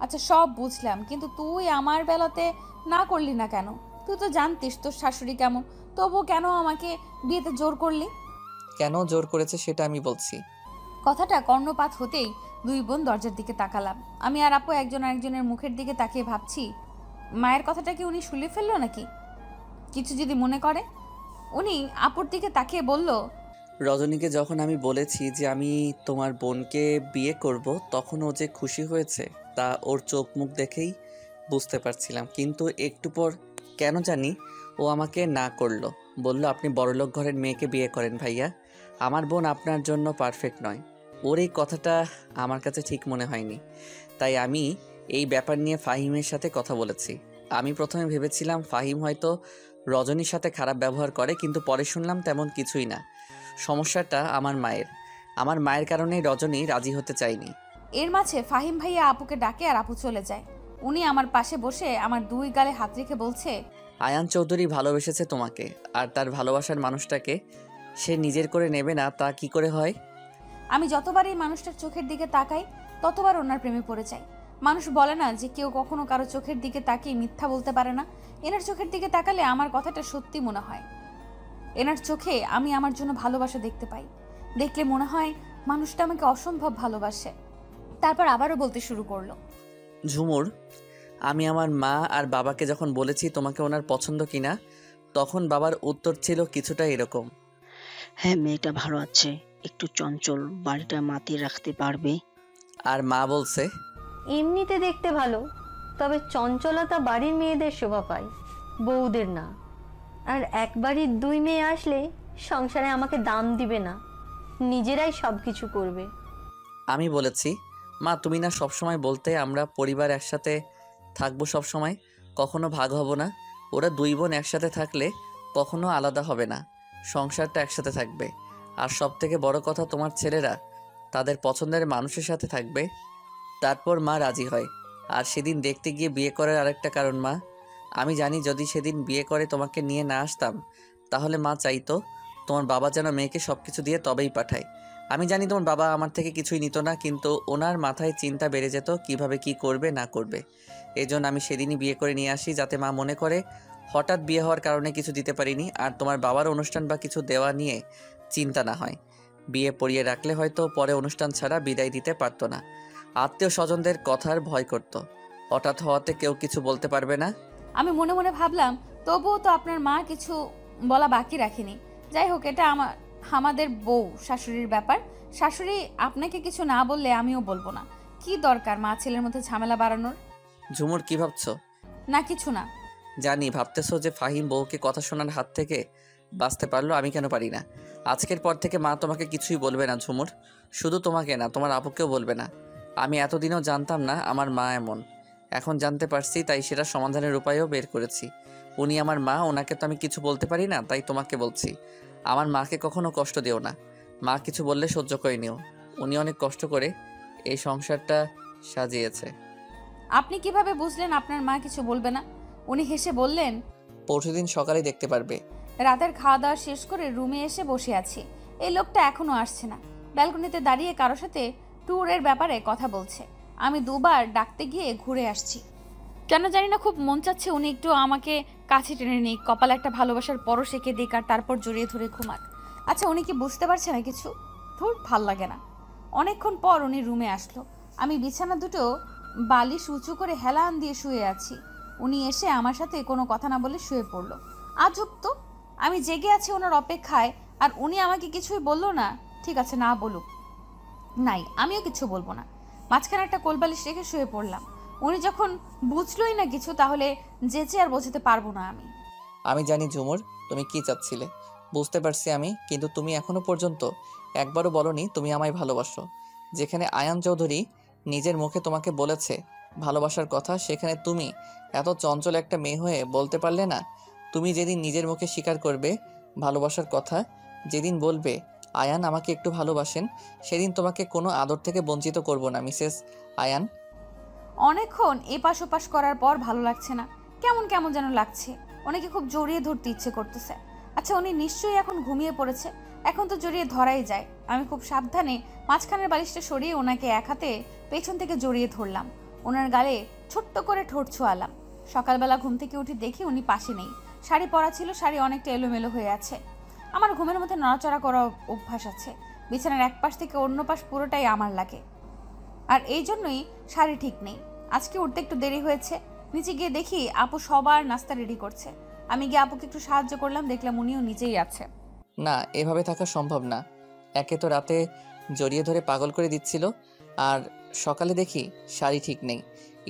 আচ্ছা সব বুঝলাম, কিন্তু তুই আমার বেলাতে না করলি না কেন? তুই তো জানতিস তোর শাশুড়ি কেমন, তবু কেন আমাকে বিয়েতে জোর করলি? কেন জোর করেছে সেটা আমি বলছি। কথাটা কর্ণপাত হতেই দুই বোন দরজার দিকে তাকালাম। আমি আর আপু একজন আরেকজনের মুখের দিকে তাকিয়ে ভাবছি, মায়ের কথাটা কি উনি শুলে ফেললো নাকি? কিছু যদি মনে করে। উনি আপুর দিকে তাকিয়ে বলল, রজনীকে যখন আমি বলেছি যে আমি তোমার বোনকে বিয়ে করব, তখন ও যে খুশি হয়েছে তা ওর চোখ মুখ দেখেই বুঝতে পারছিলাম। কিন্তু একটু পর কেন জানি ও আমাকে না করলো, বলল আপনি বড়লোক ঘরের মেয়েকে বিয়ে করেন ভাইয়া, আমার বোন আপনার জন্য পারফেক্ট নয়। ওর এই কথাটা আমার কাছে ঠিক মনে হয়নি, তাই আমি এই ব্যাপার নিয়ে ফাহিমের সাথে কথা বলেছি। আমি প্রথমে ভেবেছিলাম ফাহিম হয়তো রজনীর সাথে খারাপ ব্যবহার করে, কিন্তু পরে শুনলাম তেমন কিছুই না। সমস্যাটা আমার মায়ের কারণেই রজনী রাজি হতে চায়নি। এর মাঝে ফাহিম ভাইয়া আপুকে ডাকে আর আপু চলে যায়। উনি আমার পাশে বসে আমার দুই গালে হাত রেখে বলছে, আয়ান চৌধুরী ভালোবেসেছে তোমাকে, আর তার ভালোবাসার মানুষটাকে সে নিজের করে নেবে না তা কি করে হয়? আমি যতবার এই মানুষটার চোখের দিকে তাকাই ততবার ওনার প্রেমে পড়ে যাই। মানুষ বলে না যে কেউ কখনো কারো চোখের দিকে তাকিয়ে মিথ্যা বলতে পারে না। এনার চোখের দিকে তাকালে আমার কথাটা সত্যি মনে হয়। এনার চোখে আমি আমার জন্য ভালোবাসা দেখতে পাই। দেখলে মনে হয় মানুষটা আমাকে অসম্ভব ভালোবাসে। তারপর আবারও বলতে শুরু করলো, ঝুমুর, আমি আমার মা আর বাবাকে যখন বলেছি তোমাকে ওনার পছন্দ কিনা, তখন বাবার উত্তর ছিল কিছুটা এরকম, হ্যাঁ, মেয়েটা ভালো আছে, একটু চঞ্চল, বাড়িটা মাতিয়ে রাখতে পারবে। আর মা বলছে, এমনিতে দেখতে ভালো, তবে চঞ্চলতা বাড়ির মেয়েদের শোভা পায়, বউদের না। আর এক বাড়ির দুই মেয়ে আসলে সংসারে আমাকে দাম দিবে না, নিজেরাই সব কিছু করবে। আমি বলেছি, মা তুমি না সবসময় বলতে আমরা পরিবার একসাথে থাকবো, সবসময় কখনো ভাগ হব না। ওরা দুই বোন একসাথে থাকলে কখনো আলাদা হবে না, সংসারটা একসাথে থাকবে। আর সব থেকে বড় কথা, তোমার ছেলেরা তাদের পছন্দের মানুষের সাথে থাকবে। তারপর মা রাজি হয়। আর সেদিন দেখতে গিয়ে বিয়ে করার আরেকটা কারণ মা, আমি জানি যদি সেদিন বিয়ে করে তোমাকে নিয়ে না আসতাম তাহলে মা চাইতো তোমার বাবা যেন মেয়েকে সব কিছু দিয়ে তবেই পাঠায়। আমি জানি তোমার বাবা আমার থেকে কিছুই নিত না, কিন্তু ওনার মাথায় চিন্তা বেড়ে যেত কিভাবে কি করবে না করবে। এজন্য আমি সেদিনই বিয়ে করে নিয়ে আসি, যাতে মা মনে করে হঠাৎ বিয়ে হওয়ার কারণে কিছু দিতে পারিনি, আর তোমার বাবার অনুষ্ঠান বা কিছু দেওয়া নিয়ে চিন্তা না হয়। বিয়ে পড়িয়ে রাখলে হয়তো পরে অনুষ্ঠান ছাড়া বিদায় দিতে পারতো না। আত্মীয় স্বজনদের কথার ভয় করত, হঠাৎ হওয়াতে কেউ কিছু বলতে পারবে না। আমি মনে মনে ভাবলাম তবুও তো আপনার মা কিছু বলা বাকি রাখেনি। যাই হোক, এটা আমাদের বউ শাশুড়ির ব্যাপার। শাশুড়ি আপনাকে কিছু না বললে আমিও বলবো না। কি দরকার মা ছেলের মধ্যে ঝামেলা বাড়ানোর? ঝুমুর, কি ভাবছো? না, কিছু না। জানি ভাবতেছো যে ফাহিম বউকে কথা শোনার হাত থেকে বাঁচতে পারলো, আমি কেন পারি না। আজকের পর থেকে মা তোমাকে কিছুই বলবে না ঝুমুর, শুধু তোমাকে না, তোমার আপুকেও বলবে না। আমি এতদিনও জানতাম না আমার মা এমন, এখন জানতে পারছি, তাই সেটা সমাধানের উপায়ও বের করেছি। উনি আমার মা, ওনাকে তো আমি কিছু বলতে পারি না, তাই তোমাকে বলছি। আমার মাকে কখনো কষ্ট দিও না, মা কিছু বললে সহ্য করে নিও। উনি অনেক কষ্ট করে এই সংসারটা সাজিয়েছে। আপনি কিভাবে বুঝলেন আপনার মা কিছু বলবে না? উনি হেসে বললেন, পরশুদিন সকালে দেখতে পারবে। রাতের খাওয়া দাওয়া শেষ করে রুমে এসে বসে আছি। এই লোকটা এখনো আসছে না। ব্যালকনিতে দাঁড়িয়ে কারোর সাথে ট্যুরের ব্যাপারে কথা বলছে। আমি দুবার ডাকতে গিয়ে ঘুরে আসছি। কেন জানি না খুব মন চাচ্ছে উনি একটু আমাকে কাছে টেনে নিক, কপালে একটা ভালোবাসার পরশ এঁকে দিক, আর তারপর জড়িয়ে ধরে ঘুমাক। আচ্ছা, উনি কি বুঝতে পারছে না কিছু? ধুর, ভাল লাগে না। অনেকক্ষণ পর উনি রুমে আসলো। আমি বিছানা দুটো বালিশ উঁচু করে হেলান দিয়ে শুয়ে আছি। উনি এসে আমার সাথে কোনো কথা না বলে শুয়ে পড়লো। আজব তো, আমি জেগে আছি ওনার অপেক্ষায়, আর উনি আমাকে কিছুই বললো না। ঠিক আছে, না বলুক, নাই, আমিও কিছু বলবো না। মাঝখানে একটা কোলবালিশ রেখে শুয়ে পড়লাম। উনি যখন বুঝলোই না কিছু, তাহলে যেচে আর বোঝাতে পারবো না আমি। আমি জানি ঝুমুর তুমি কি চাচ্ছিলে, বুঝতে পারছি আমি, কিন্তু তুমি এখনো পর্যন্ত একবারও বলনি তুমি আমায় ভালোবাসো। যেখানে আয়ান চৌধুরী নিজের মুখে তোমাকে বলেছে ভালোবাসার কথা, সেখানে তুমি এত চঞ্চল একটা মেয়ে হয়ে বলতে পারলে না? তুমি যেদিন নিজের মুখে স্বীকার করবে ভালোবাসার কথা, যেদিন বলবে আয়ান আমাকে একটু ভালোবাসেন, সেদিন তোমাকে কোনো আদর থেকে বঞ্চিত করব না মিসেস আয়ান। অনেকক্ষণ এপাশ ওপাশ করার পর ভালো লাগছে না, কেমন কেমন যেন লাগছে। ওনাকে খুব জড়িয়ে ধরতে ইচ্ছে করতেছে। আচ্ছা, উনি নিশ্চয়ই এখন ঘুমিয়ে পড়েছে, এখন তো জড়িয়ে ধরাই যায়। আমি খুব সাবধানে মাঝখানের বালিশটা সরিয়ে ওনাকে এক হাতে পেছন থেকে জড়িয়ে ধরলাম। ওনার গালে ছোট্ট করে ঠোঁট ছোঁয়ালাম। সকালবেলা ঘুম থেকে উঠে দেখি উনি পাশে নেই। শাড়ি পরা ছিল, শাড়ি অনেকটা এলোমেলো হয়ে আছে। আমার ঘুমের মধ্যে নড়াচড়া করা অভ্যাস আছে। বিছানার এক পাশ থেকে অন্য পাশ পুরোটাই আমার লাগে, আর এই জন্যই শাড়ি ঠিক নেই। আজকে উঠতে একটু দেরি হয়েছে। নিচে গিয়ে দেখি আপু সবার নাস্তা রেডি করছে। আমি গিয়ে আপুকে একটু সাহায্য করলাম, দেখলাম উনিও নিচেই আছে। না, এভাবে থাকা সম্ভব না। একে তো রাতে জড়িয়ে ধরে পাগল করে দিচ্ছিল, আর সকালে দেখি শাড়ি ঠিক নেই।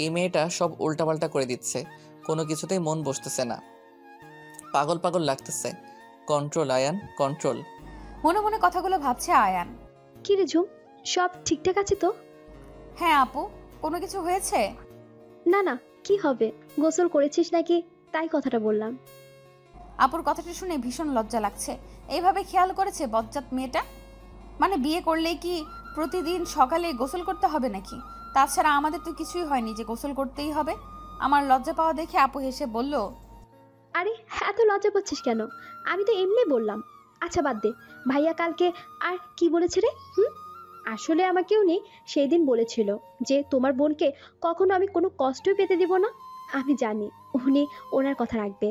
এই মেয়েটা সব উল্টাপাল্টা করে দিচ্ছে, কোনো কিছুতেই মন বসতেছে না, পাগল পাগল লাগতেছে। Control Ayan, control. মনে মনে কথাগুলো ভাবছে আয়ান। কি রে ঝুম, সব ঠিকঠাক আছে তো? হ্যাঁ আপু, কোনো কিছু হয়েছে? না না, কি হবে, গোসল করেছিস নাকি তাই কথাটা বললাম। আপুর কথাটা শুনে ভীষণ লজ্জা লাগছে। এইভাবে খেয়াল করেছে বজ্জাত মেয়েটা? মানে বিয়ে করলেই কি প্রতিদিন সকালে গোসল করতে হবে নাকি? তাছাড়া আমাদের তো কিছুই হয়নি যে গোসল করতেই হবে। আমার লজ্জা পাওয়া দেখে আপু হেসে বলল, আরে এত লজ্জা পাচ্ছিস কেন? আমি তো এমনি বললাম। আচ্ছা বাদ দে, ভাইয়া কালকে আর কি বলেছে রে? আসলে আমাকে উনি সেই দিন বলেছিল যে তোমার বোনকে কখনো আমি কোনো কষ্টই পেতে দিব না। আমি জানি উনি ওনার কথা রাখবে।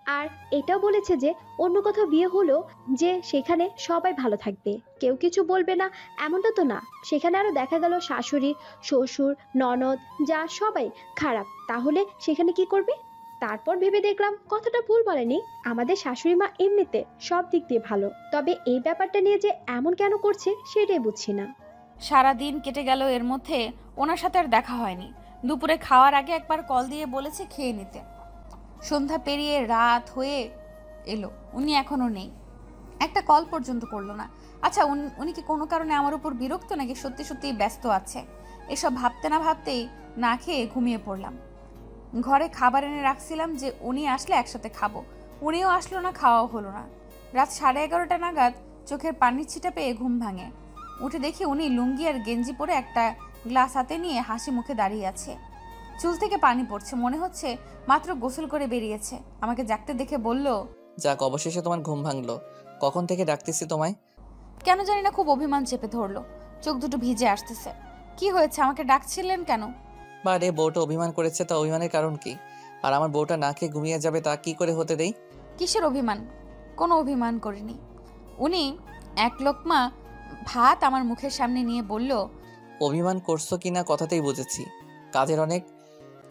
আর এটাও বলেছে যে অন্য কোথাও বিয়ে হলো যে সেখানে সবাই ভালো থাকবে, কেউ কিছু বলবে না, এমনটা তো না। সেখানে আরো দেখা গেল শাশুড়ি, শ্বশুর, ননদ, যা সবাই খারাপ, তাহলে সেখানে কি করবে? তারপর ভেবে দেখলাম কথাটা ভুল বলেনি। আমাদের শাশুড়ি মা এমনিতে সব দিক দিয়ে ভালো, তবে এই ব্যাপারটা নিয়ে যে এমন কেন করছে সেটাই বুঝছি না। সারা দিন কেটে গেল, এর মধ্যে ওনার সাথে আর দেখা হয়নি। দুপুরে খাওয়ার আগে একবার কল দিয়ে বলেছে খেয়ে নিতে। সন্ধ্যা পেরিয়ে রাত হয়ে এলো, উনি এখনো নেই, একটা কল পর্যন্ত করলো না। আচ্ছা, উনি কি কোনো কারণে আমার উপর বিরক্ত, নাকি সত্যি সত্যি ব্যস্ত আছে? এসব ভাবতে না ভাবতেই না খেয়ে ঘুমিয়ে পড়লাম। ঘরে খাবার এনে রাখছিলাম যে উনি আসলে একসাথে খাবো, উনিও আসলো না, খাওয়াও হলো না। রাত 11:30 নাগাদ চোখের পানির ছিটা পেয়ে ঘুম ভাঙে। উঠে দেখি উনি লুঙ্গি আর গেঞ্জি পরে একটা গ্লাস হাতে নিয়ে হাসি মুখে দাঁড়িয়ে আছে। চুল থেকে পানি পড়ছে, মনে হচ্ছে মাত্র গোসল করে বেরিয়েছে। আমাকে জাগতে দেখে বলল, যাক, অবশেষে তোমার ঘুম ভাঙলো। কখন থেকে ডাকতেছি তোমায়? কেন জানি না খুব অভিমান চেপে ধরলো, চোখ দুটো ভিজে আসতেছে। কি হয়েছে, আমাকে ডাকছিলেন কেন? বা রে, বউটা অভিমান করেছে, তা অভিমানের কারণ কি? আর আমার বউটা না খেয়ে ঘুমিয়ে যাবে তা কি করে হতে দেই? কিসের অভিমান? কোনো অভিমান করিনি। উনি এক লোকমা ভাত আমার মুখের সামনে নিয়ে বলল, অভিমান করছো কিনা কথাতেই বুঝেছি। কাজের অনেক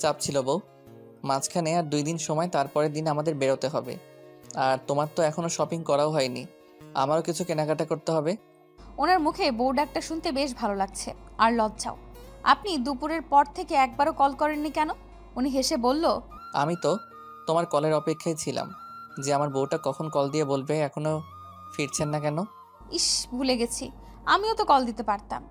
চাপ ছিল বউ, মাঝখানে আর 2 দিন সময়, তারপরের দিন আমাদের বেরোতে হবে। আর তোমার তো এখনো শপিং করাও হয়নি, আমারও কিছু কেনাকাটা করতে হবে। ওনার মুখে বউ ডাকটা শুনতে বেশ ভালো লাগছে, আর লজ্জাও। আপনি দুপুরের পর থেকে একবারও কল করেননি কেন? উনি হেসে বলল, আমি তো তোমার কলের অপেক্ষায় ছিলাম যে আমার বউটা কখন কল দিয়ে বলবে এখনো ফিরছেন না কেন। ইস, ভুলে গেছি, আমিও তো কল দিতে পারতাম।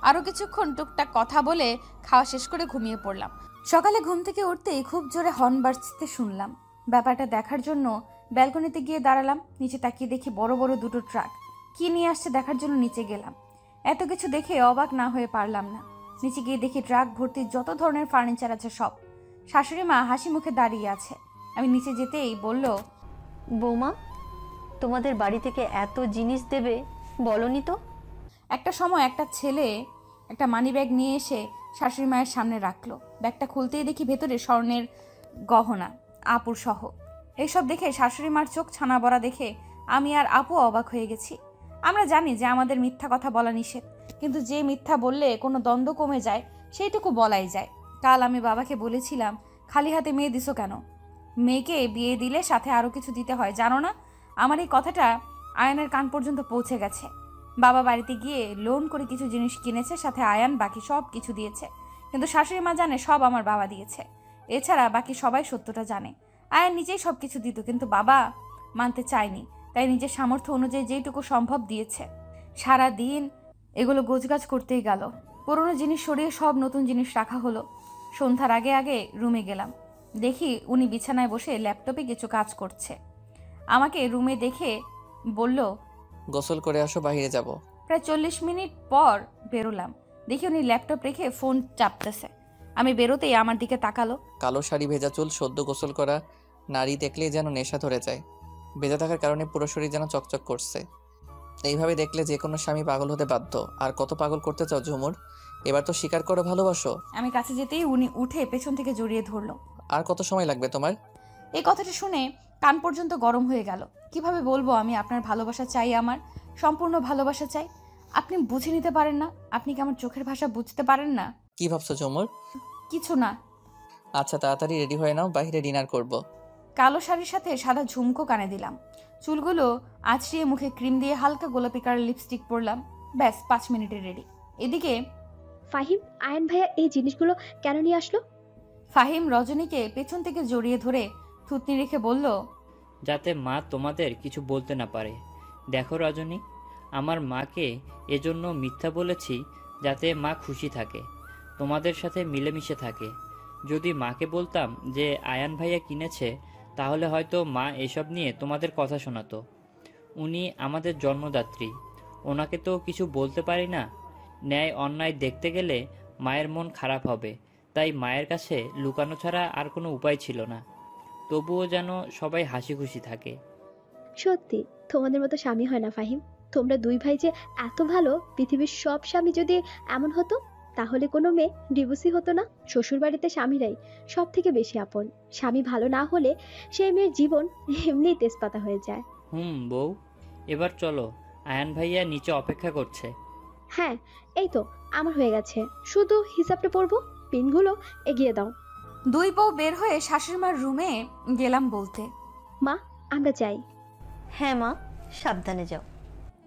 আরও কিছুক্ষণ টুকটাক কথা বলে খাওয়া শেষ করে ঘুমিয়ে পড়লাম। সকালে ঘুম থেকে উঠতেই খুব জোরে হর্ন বাজতে শুনলাম। ব্যাপারটা দেখার জন্য ব্যালকনিতে গিয়ে দাঁড়ালাম। নিচে তাকিয়ে দেখি বড় বড় দুটো ট্রাক। কি নিয়ে আসছে দেখার জন্য নিচে গেলাম। এত কিছু দেখে অবাক না হয়ে পারলাম না। নিচে গিয়ে দেখি ট্রাক ভর্তি যত ধরনের ফার্নিচার আছে সব। শাশুড়ি মা হাসি মুখে দাঁড়িয়ে আছে। আমি নিচে যেতেই বলল, বৌমা, তোমাদের বাড়ি থেকে এত জিনিস দেবে বলনি তো? একটা সময় একটা ছেলে একটা মানি ব্যাগ নিয়ে এসে শাশুড়ি মায়ের সামনে রাখলো। ব্যাগটা খুলতেই দেখি ভেতরে স্বর্ণের গহনা, আপুর সহ। এইসব দেখে শাশুড়ি মার চোখ ছানা বড়া দেখে আমি আর আপু অবাক হয়ে গেছি। আমরা জানি যে আমাদের মিথ্যা কথা বলা নিষেধ, কিন্তু যে মিথ্যা বললে কোনো দ্বন্দ্ব কমে যায় সেইটুকু বলাই যায়। কাল আমি বাবাকে বলেছিলাম, খালি হাতে মেয়ে দিছো কেন? মেয়েকে বিয়ে দিলে সাথে আরও কিছু দিতে হয়, জানো না? আমার এই কথাটা আয়নের কান পর্যন্ত পৌঁছে গেছে। বাবা বাড়িতে গিয়ে লোন করে কিছু জিনিস কিনেছে, সাথে আয়ান বাকি সব কিছু দিয়েছে। কিন্তু শাশুড়ি মা জানে সব আমার বাবা দিয়েছে। এছাড়া বাকি সবাই সত্যটা জানে। আয়ান নিজেই সব কিছু দিত, কিন্তু বাবা মানতে চায়নি, তাই নিজের সামর্থ্য অনুযায়ী যেইটুকু সম্ভব দিয়েছে। সারা দিন এগুলো গোছগাছ করতেই গেল। পুরনো জিনিস সরিয়ে সব নতুন জিনিস রাখা হলো। সন্ধ্যার আগে আগে রুমে গেলাম। দেখি উনি বিছানায় বসে ল্যাপটপে কিছু কাজ করছে। আমাকে রুমে দেখে বলল, গোসল করে আসো, বাইরে যাব। প্রায় 40 মিনিট পর বেরোলাম। দেখি উনি ল্যাপটপ রেখে ফোন চাপতেছে। আমি বেরোতেই আমার দিকে তাকালো। কালো শাড়ি, ভেজা চুল, সদ্য গোসল করা নারী দেখলেই যেন নেশা ধরে যায়। ভেজা থাকার কারণে পুরো শরীর যেন চকচক করছে। এইভাবে দেখলে যে কোনো স্বামী পাগল হতে বাধ্য। আর কত পাগল করতে চাও ঝুমুর? এবার তো স্বীকার করো ভালোবাসো। আমি কাছে যেতেই উনি উঠে পেছন থেকে জড়িয়ে ধরলো। আর কত সময় লাগবে তোমার? এই কথাটা শুনে কান পর্যন্ত গরম হয়ে গেল। কিভাবে বলবো আমি আপনার ভালোবাসা চাই, আমার সম্পূর্ণ ভালোবাসা চাই? আপনি বুঝে নিতে পারেন না? আপনি কি আমার চোখের ভাষা বুঝতে পারেন না? কি ভাবছো ঝুমুর? কিছু না। আচ্ছা, তাড়াতাড়ি রেডি হয়ে নাও, বাইরে ডিনার করব। কালো শাড়ির সাথে সাদা ঝুমকো কানে দিলাম। চুলগুলো আঁচড়িয়ে মুখে ক্রিম দিয়ে হালকা গোলাপি কালার লিপস্টিক পরলাম। ব্যাস 5 মিনিটে রেডি। এদিকে ফাহিম, আয়ন ভাইয়া এই জিনিসগুলো কেন নিয়ে আসলো? ফাহিম রজনীকে পেছন থেকে জড়িয়ে ধরে থুতনি রেখে বলল, যাতে মা তোমাদের কিছু বলতে না পারে। দেখো রজনী, আমার মাকে এজন্য মিথ্যা বলেছি যাতে মা খুশি থাকে, তোমাদের সাথে মিলেমিশে থাকে। যদি মাকে বলতাম যে আয়ান ভাইয়া কিনেছে, তাহলে হয়তো মা এসব নিয়ে তোমাদের কথা শোনাতো। উনি আমাদের জন্মদাত্রী, ওনাকে তো কিছু বলতে পারি না। ন্যায় অন্যায় দেখতে গেলে মায়ের মন খারাপ হবে, তাই মায়ের কাছে লুকানো ছাড়া আর কোনো উপায় ছিল না। তবুও যেন সবাই হাসি খুশি থাকে। সত্যি তোমাদের মতো স্বামী হয় না ফাহিম। তোমরা দুই ভাই যে এত ভালো, পৃথিবীর সব স্বামী যদি এমন হতো তাহলে কোনো মেয়ে ডিভোর্সি হতো না। শ্বশুর বাড়িতে স্বামীরাই সব থেকে বেশি আপন। স্বামী ভালো না হলে সেই মেয়ের জীবন এমনিই তেজপাতা হয়ে যায়। বউ, এবার চলো, আয়ান ভাইয়া নিচে অপেক্ষা করছে। হ্যাঁ, এই তো আমার হয়ে গেছে, শুধু হিসাবটা পড়বো। পিনগুলো এগিয়ে দাও। দুই বউ বের হয়ে শাশুড়িমার রুমে গেলাম বলতে, মা, আমরা যাই। হ্যাঁ মা, সাবধানে যাও।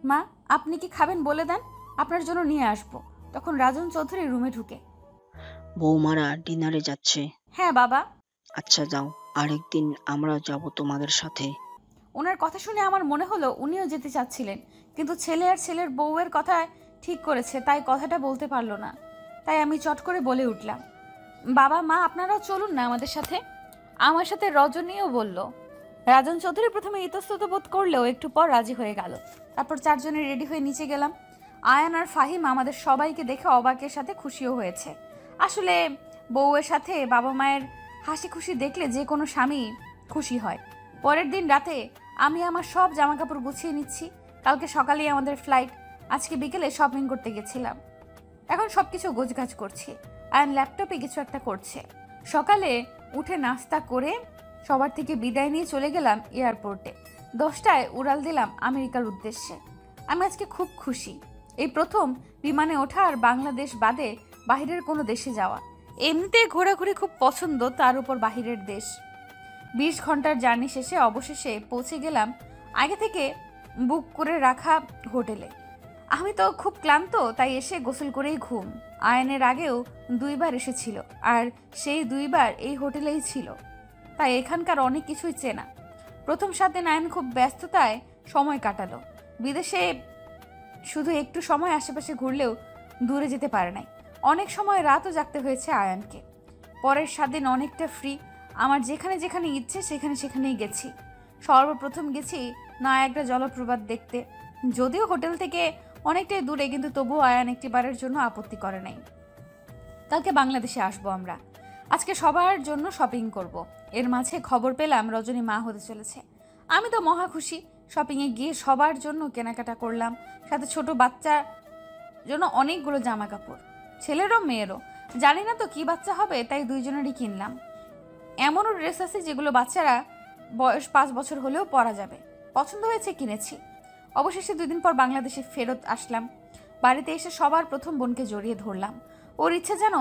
মা আপনি কি খাবেন বলে দেন, আপনার জন্য নিয়ে আসবো। তখন রাজন চৌধুরী রুমে ঢুকে, বৌমারা ডিনারে যাচ্ছে। হ্যাঁ বাবা। আচ্ছা যাও, আরেকদিন আমরাও যাব তোমাদের সাথে। ওনার কথা শুনে আমার মনে হলো উনিও যেতে চাচ্ছিলেন, কিন্তু ছেলে আর ছেলের বউয়ের কথা ঠিক করেছে, তাই কথাটা বলতে পারলো না। তাই আমি চট করে বলে উঠলাম, বাবা মা আপনারাও চলুন না আমাদের সাথে। আমার সাথে রজনীও বলল। রাজন চৌধুরী প্রথমে ইতস্তত বোধ করলেও একটু পর রাজি হয়ে গেল। তারপর 4 জনে রেডি হয়ে নিচে গেলাম। আয়ান আর ফাহিম আমাদের সবাইকে দেখে অবাকের সাথে খুশিও হয়েছে। আসলে বউয়ের সাথে বাবা মায়ের হাসি খুশি দেখলে যে কোনো স্বামী খুশি হয়। পরের দিন রাতে আমি আমার সব জামাকাপড় গুছিয়ে নিচ্ছি। কালকে সকালেই আমাদের ফ্লাইট। আজকে বিকেলে শপিং করতে গেছিলাম। এখন সব কিছু গোছগাছ করছি। আর ল্যাপটপে কিছু একটা করছে। সকালে উঠে নাস্তা করে সবার থেকে বিদায় নিয়ে চলে গেলাম এয়ারপোর্টে। 10টায় উড়াল দিলাম আমেরিকার উদ্দেশ্যে। আমি আজকে খুব খুশি। এই প্রথম বিমানে ওঠা আর বাংলাদেশ বাদে বাহিরের কোনো দেশে যাওয়া। এমনিতে ঘোরাঘুরি খুব পছন্দ, তার উপর বাহিরের দেশ। 20 ঘন্টার জার্নি শেষে অবশেষে পৌঁছে গেলাম আগে থেকে বুক করে রাখা হোটেলে। আমি তো খুব ক্লান্ত, তাই এসে গোসল করেই ঘুম। আয়নের আগেও 2 বার এসেছিল, আর সেই 2 বার এই হোটেলেই ছিল, তাই এখানকার অনেক কিছুই চেনা। প্রথম 7 দিন আয়ন খুব ব্যস্ততায় সময় কাটালো। বিদেশে শুধু একটু সময় আশেপাশে ঘুরলেও দূরে যেতে পারে নাই। অনেক সময় রাতও জাগতে হয়েছে আয়নকে। পরের 7 দিন অনেকটা ফ্রি। আমার যেখানে যেখানে ইচ্ছে সেখানেই গেছি। সর্বপ্রথম গেছি নায়াগ্রা জলপ্রপাত দেখতে। যদিও হোটেল থেকে অনেকটাই দূরে, কিন্তু তবুও আয়ান একটিবারের জন্য আপত্তি করে নাই। কালকে বাংলাদেশে আসবো আমরা। আজকে সবার জন্য শপিং করব। এর মাঝে খবর পেলাম রজনী মা হতে চলেছে। আমি তো মহা খুশি। শপিংয়ে গিয়ে সবার জন্য কেনাকাটা করলাম, সাথে ছোট বাচ্চার জন্য অনেকগুলো জামা কাপড়, ছেলেরও মেয়েরও। জানি না তো কি বাচ্চা হবে, তাই দুইজনেরই কিনলাম। এমনও ড্রেস আছে যেগুলো বাচ্চারা বয়স 5 বছর হলেও পরা যাবে। পছন্দ হয়েছে, কিনেছি। অবশেষে 2 দিন পর বাংলাদেশে ফেরত আসলাম। বাড়িতে এসে সবার প্রথম বোনকে জড়িয়ে ধরলাম। ওর ইচ্ছে যেন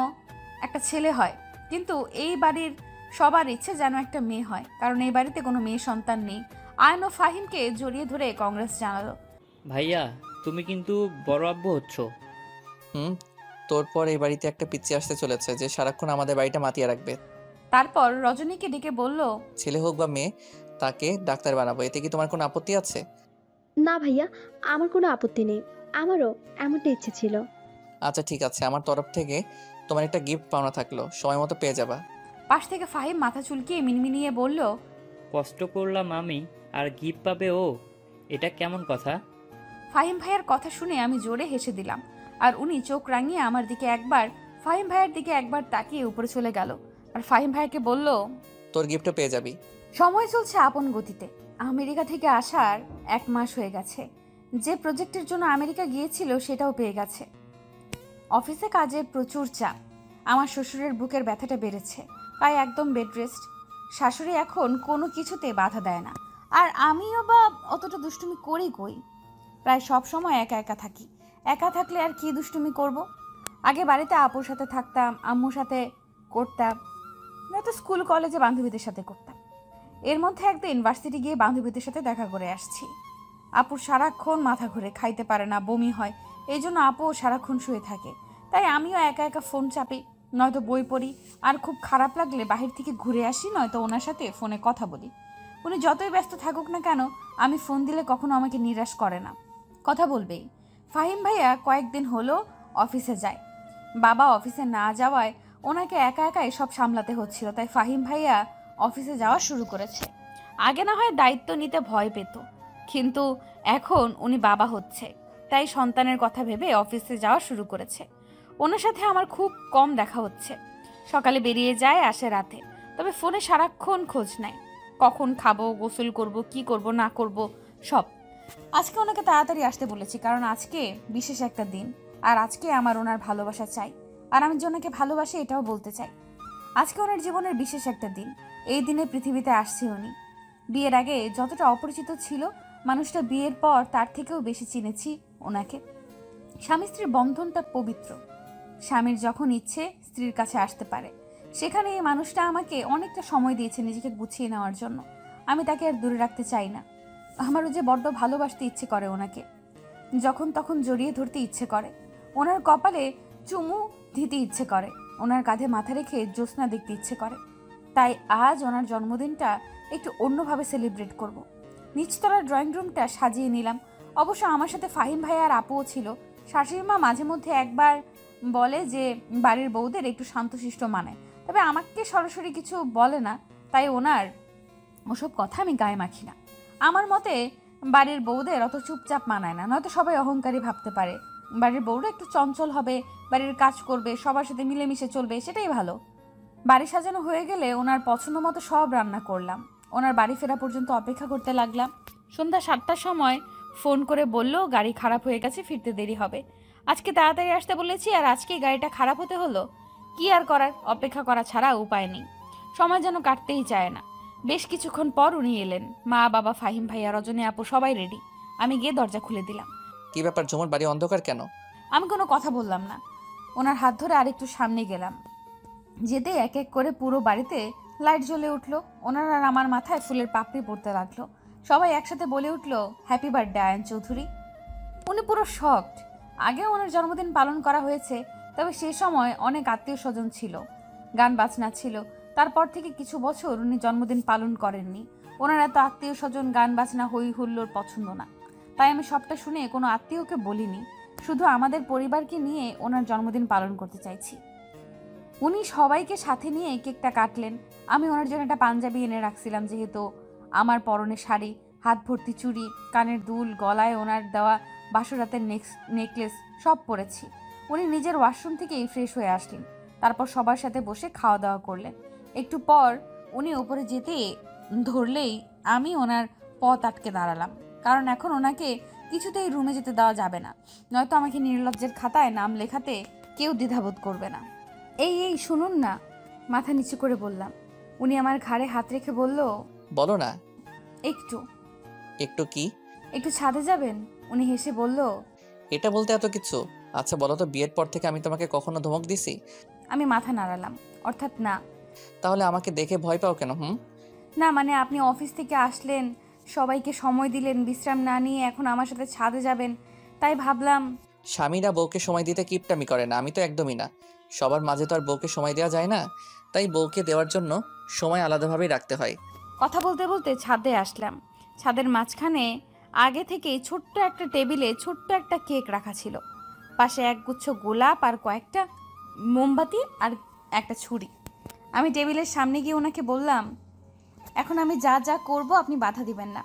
একটা ছেলে হয়, কিন্তু এই বাড়ির সবার ইচ্ছে যেন একটা মেয়ে হয়, কারণ এই বাড়িতে কোনো মেয়ে সন্তান নেই। আয়ন ও ফাহিমকে জড়িয়ে ধরে কংগ্রেস জানালো। ভাইয়া, তুমি কিন্তু বড় আব্বু হচ্ছ। তোর পর এই বাড়িতে একটা পিচ্চি আসতে চলেছে যে সারাক্ষণ আমাদের বাড়িটা মাতিয়ে রাখবে। তারপর রজনীকে ডেকে বলল, ছেলে হোক বা মেয়ে, তাকে ডাক্তার বানাবো। এতে কি তোমার কোনো আপত্তি আছে? না ভাইয়া, আমার কোনো আপত্তি নেই। আমারও এমনটা ইচ্ছে ছিল। আচ্ছা ঠিক আছে, আমার তরফ থেকে তোমার একটা গিফট পাওনা থাকলো, সময় মতো পেয়ে যাবা। পাশ থেকে ফাহিম মাথা চুলকিয়ে মিনমিনিয়ে বলল, কষ্ট করলাম আমি, আর গিফট পাবে ও? এটা কেমন কথা? ফাহিম ভাইয়ের কথা শুনে আমি জোরে হেসে দিলাম, আর উনি চোখ রাঙিয়ে আমার দিকে একবার, ফাহিম ভাইয়ের দিকে একবার তাকিয়ে উপরে চলে গেল, আর ফাহিম ভাইকে বলল, তোর গিফটও পেয়ে যাবি। সময় চলছে আপন গতিতে। আমেরিকা থেকে আসার 1 মাস হয়ে গেছে। যে প্রজেক্টের জন্য আমেরিকা গিয়েছিল সেটাও পেয়ে গেছে। অফিসে কাজের প্রচুর চাপ। আমার শ্বশুরের বুকের ব্যথাটা বেড়েছে, তাই একদম বেড রেস্ট। শাশুড়ি এখন কোনো কিছুতে বাধা দেয় না, আর আমিও বা অতটা দুষ্টুমি করি কই। প্রায় সব সময় একা একা থাকি। একা থাকলে আর কি দুষ্টুমি করব? আগে বাড়িতে আপুর সাথে থাকতাম, আম্মুর সাথে করতাম, নয়তো স্কুল কলেজে বান্ধবীদের সাথে করতাম। এর মধ্যে একদিন ভার্সিটি গিয়ে বান্ধবীদের সাথে দেখা করে আসছি। আপুর সারাক্ষণ মাথা ঘুরে, খাইতে পারে না, বমি হয়। এই জন্য আপুও সারাক্ষণ শুয়ে থাকে, তাই আমিও একা একা ফোন চাপি, নয়তো বই পড়ি। আর খুব খারাপ লাগলে বাহির থেকে ঘুরে আসি, নয়তো ওনার সাথে ফোনে কথা বলি। উনি যতই ব্যস্ত থাকুক না কেন, আমি ফোন দিলে কখনো আমাকে নিরাশ করে না, কথা বলবেই। ফাহিম ভাইয়া কয়েকদিন হলো অফিসে যায়। বাবা অফিসে না যাওয়ায় ওনাকে একা একাই সব সামলাতে হচ্ছিল, তাই ফাহিম ভাইয়া অফিসে যাওয়া শুরু করেছে। আগে না হয় দায়িত্ব নিতে ভয় পেত, কিন্তু এখন উনি বাবা হচ্ছে, তাই সন্তানের কথা ভেবে অফিসে যাওয়া শুরু করেছে। ওনার সাথে আমার খুব কম দেখা হচ্ছে। সকালে বেরিয়ে যায়, আসে রাতে, তবে ফোনে সারাক্ষণ খোঁজ নেয়। কখন খাবো, গোসল করব, কি করব না করব সব। আজকে ওনাকে তাড়াতাড়ি আসতে বলেছি, কারণ আজকে বিশেষ একটা দিন, আর আজকে আমার ওনার ভালোবাসা চাই, আর আমি যে ওনাকে ভালোবাসি এটাও বলতে চাই। আজকে ওনার জীবনের বিশেষ একটা দিন। এই দিনে পৃথিবীতে আসছে উনি। বিয়ের আগে যতটা অপরিচিত ছিল মানুষটা, বিয়ের পর তার থেকেও বেশি চিনেছি ওনাকে। স্বামী স্ত্রীর বন্ধনটা পবিত্র। স্বামীর যখন ইচ্ছে স্ত্রীর কাছে আসতে পারে। সেখানে এই মানুষটা আমাকে অনেকটা সময় দিয়েছে নিজেকে গুছিয়ে নেওয়ার জন্য। আমি তাকে আর দূরে রাখতে চাই না। আমারও যে বড্ড ভালোবাসতে ইচ্ছে করে ওনাকে, যখন তখন জড়িয়ে ধরতে ইচ্ছে করে, ওনার কপালে চুমু দিতে ইচ্ছে করে, ওনার কাঁধে মাথা রেখে জ্যোৎস্না দেখতে ইচ্ছে করে। তাই আজ ওনার জন্মদিনটা একটু অন্যভাবে সেলিব্রেট করব। নিচতলার ড্রয়িং রুমটা সাজিয়ে নিলাম। অবশ্য আমার সাথে ফাহিম ভাই আর আপুও ছিল। শাশুড়ি মা মাঝে মধ্যে একবার বলে যে বাড়ির বউদের একটু শান্তশিষ্ট মানায়, তবে আমাকে সরাসরি কিছু বলে না, তাই ওনার ওসব কথা আমি গায়ে মাখি না। আমার মতে বাড়ির বউদের অত চুপচাপ মানায় না, নয়তো সবাই অহংকারী ভাবতে পারে। বাড়ির বউরা একটু চঞ্চল হবে, বাড়ির কাজ করবে, সবার সাথে মিলেমিশে চলবে, সেটাই ভালো। বাড়ি সাজানো হয়ে গেলে ওনার পছন্দ মতো সব রান্না করলাম। ওনার বাড়ি ফেরা পর্যন্ত অপেক্ষা করতে লাগলাম। সন্ধ্যা 7টার সময় ফোন করে বলল গাড়ি খারাপ হয়ে গেছে, ফিরতে দেরি হবে। আজকে তাড়াতাড়ি আসতে বলেছি আর আজকেই গাড়িটা খারাপ হতে হলো। কি আর করার, অপেক্ষা করা ছাড়া উপায় নেই। সময় যেন কাটতেই চায় না। বেশ কিছুক্ষণ পর উনি এলেন। মা, বাবা, ফাহিম ভাইয়া, রজনী আপু সবাই রেডি। আমি গিয়ে দরজা খুলে দিলাম। কি ব্যাপার ঝুমুর, বাড়ি অন্ধকার কেন? আমি কোনো কথা বললাম না। ওনার হাত ধরে আরেকটু সামনে গেলাম। যেতে এক এক করে পুরো বাড়িতে লাইট জ্বলে উঠলো। ওনার আর আমার মাথায় ফুলের পাপড়ি পড়তে লাগলো। সবাই একসাথে বলে উঠলো, হ্যাপি বার্থডে আয়ান চৌধুরী। উনি পুরো শকড। আগেও ওনার জন্মদিন পালন করা হয়েছে, তবে সে সময় অনেক আত্মীয় স্বজন ছিল, গান বাজনা ছিল। তারপর থেকে কিছু বছর উনি জন্মদিন পালন করেননি। ওনার এত আত্মীয় স্বজন, গান বাজনা, হই হুল্লোড় পছন্দ না। তাই আমি সবটা শুনে কোনো আত্মীয়কে বলিনি, শুধু আমাদের পরিবারকে নিয়ে ওনার জন্মদিন পালন করতে চাইছি। উনি সবাইকে সাথে নিয়ে কেকটা কাটলেন। আমি ওনার জন্য একটা পাঞ্জাবি এনে রাখছিলাম, যেহেতু আমার পরনে শাড়ি, হাত ভর্তি চুড়ি, কানের দুল, গলায় ওনার দেওয়া বাসরাতের নেকলেস সব পরেছি। উনি নিজের ওয়াশরুম থেকেই ফ্রেশ হয়ে আসলেন। তারপর সবার সাথে বসে খাওয়া দাওয়া করলেন। একটু পর উনি উপরে যেতে ধরলেই আমি ওনার পথ আটকে দাঁড়ালাম, কারণ এখন ওনাকে কিছুতেই রুমে যেতে দেওয়া যাবে না, নয়তো আমাকে নির্লজ্জের খাতায় নাম লেখাতে কেউ দ্বিধাবোধ করবে না। এই শুনুন না, মাথা নিচু করে বললাম। উনি আমার ঘাড়ে হাত রেখে বলল, বলো না। একটু একটু কি? একটু ছাদে যাবেন? উনি হেসে বলল, এটা বলতে এত কিছু? আচ্ছা বলো তো, বিয়ের পর থেকে আমি তোমাকে কখনো ধমক দিছি? আমি মাথা নাড়ালাম, অর্থাৎ না। তাহলে আমাকে দেখে ভয় পাও কেন? না মানে আপনি অফিস থেকে আসলেন, সবাইকে সময় দিলেন, বিশ্রাম না নিয়ে এখন আমার সাথে ছাদে যাবেন, তাই ভাবলাম। স্বামীরা বউকে সময় দিতে কিপটামি করে না, আমি তো একদমই না। সবার মাঝে তো আর বউকে সময় দেওয়া যায় না, তাই বউকে দেওয়ার জন্য সময় আলাদাভাবেই রাখতে হয়। কথা বলতে বলতে ছাদে আসলাম। ছাদের মাঝখানে আগে থেকেই ছোট্ট একটা টেবিলে ছোট্ট একটা কেক রাখা ছিল, পাশে একগুচ্ছ গোলাপ আর কয়েকটা মোমবাতি আর একটা ছুরি। আমি টেবিলের সামনে গিয়ে ওনাকে বললাম, এখন আমি যা যা করব আপনি বাধা দিবেন না।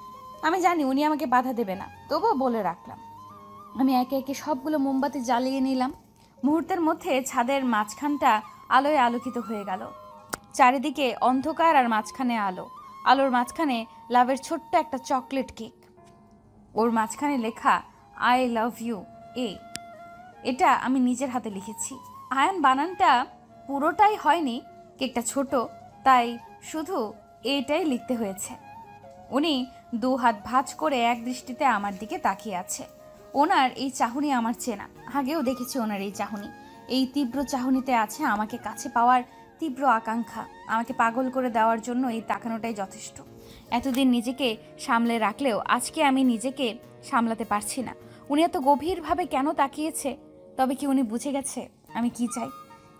আমি জানি উনি আমাকে বাধা দেবে না, তবুও বলে রাখলাম। আমি একে একে সবগুলো মোমবাতি জ্বালিয়ে নিলাম। মুহূর্তের মধ্যে ছাদের মাঝখানটা আলোয় আলোকিত হয়ে গেল। চারিদিকে অন্ধকার আর মাঝখানে আলো। আলোর মাঝখানে লাভের ছোট্ট একটা চকলেট কেক, ওর মাঝখানে লেখা আই লাভ ইউ। এটা আমি নিজের হাতে লিখেছি। আয়ান বানানটা পুরোটাই হয়নি, কেকটা ছোট, তাই শুধু এইটাই লিখতে হয়েছে। উনি দু হাত ভাঁজ করে এক দৃষ্টিতে আমার দিকে তাকিয়ে আছে। ওনার এই চাহনি আমার চেনা, আগেও দেখেছি ওনার এই চাহনি। এই তীব্র চাহনিতে আছে আমাকে কাছে পাওয়ার তীব্র আকাঙ্ক্ষা। আমাকে পাগল করে দেওয়ার জন্য এই তাকানোটাই যথেষ্ট। এতদিন নিজেকে সামলে রাখলেও আজকে আমি নিজেকে সামলাতে পারছি না। উনি এত গভীরভাবে কেন তাকিয়েছে? তবে কি উনি বুঝে গেছে আমি কি চাই?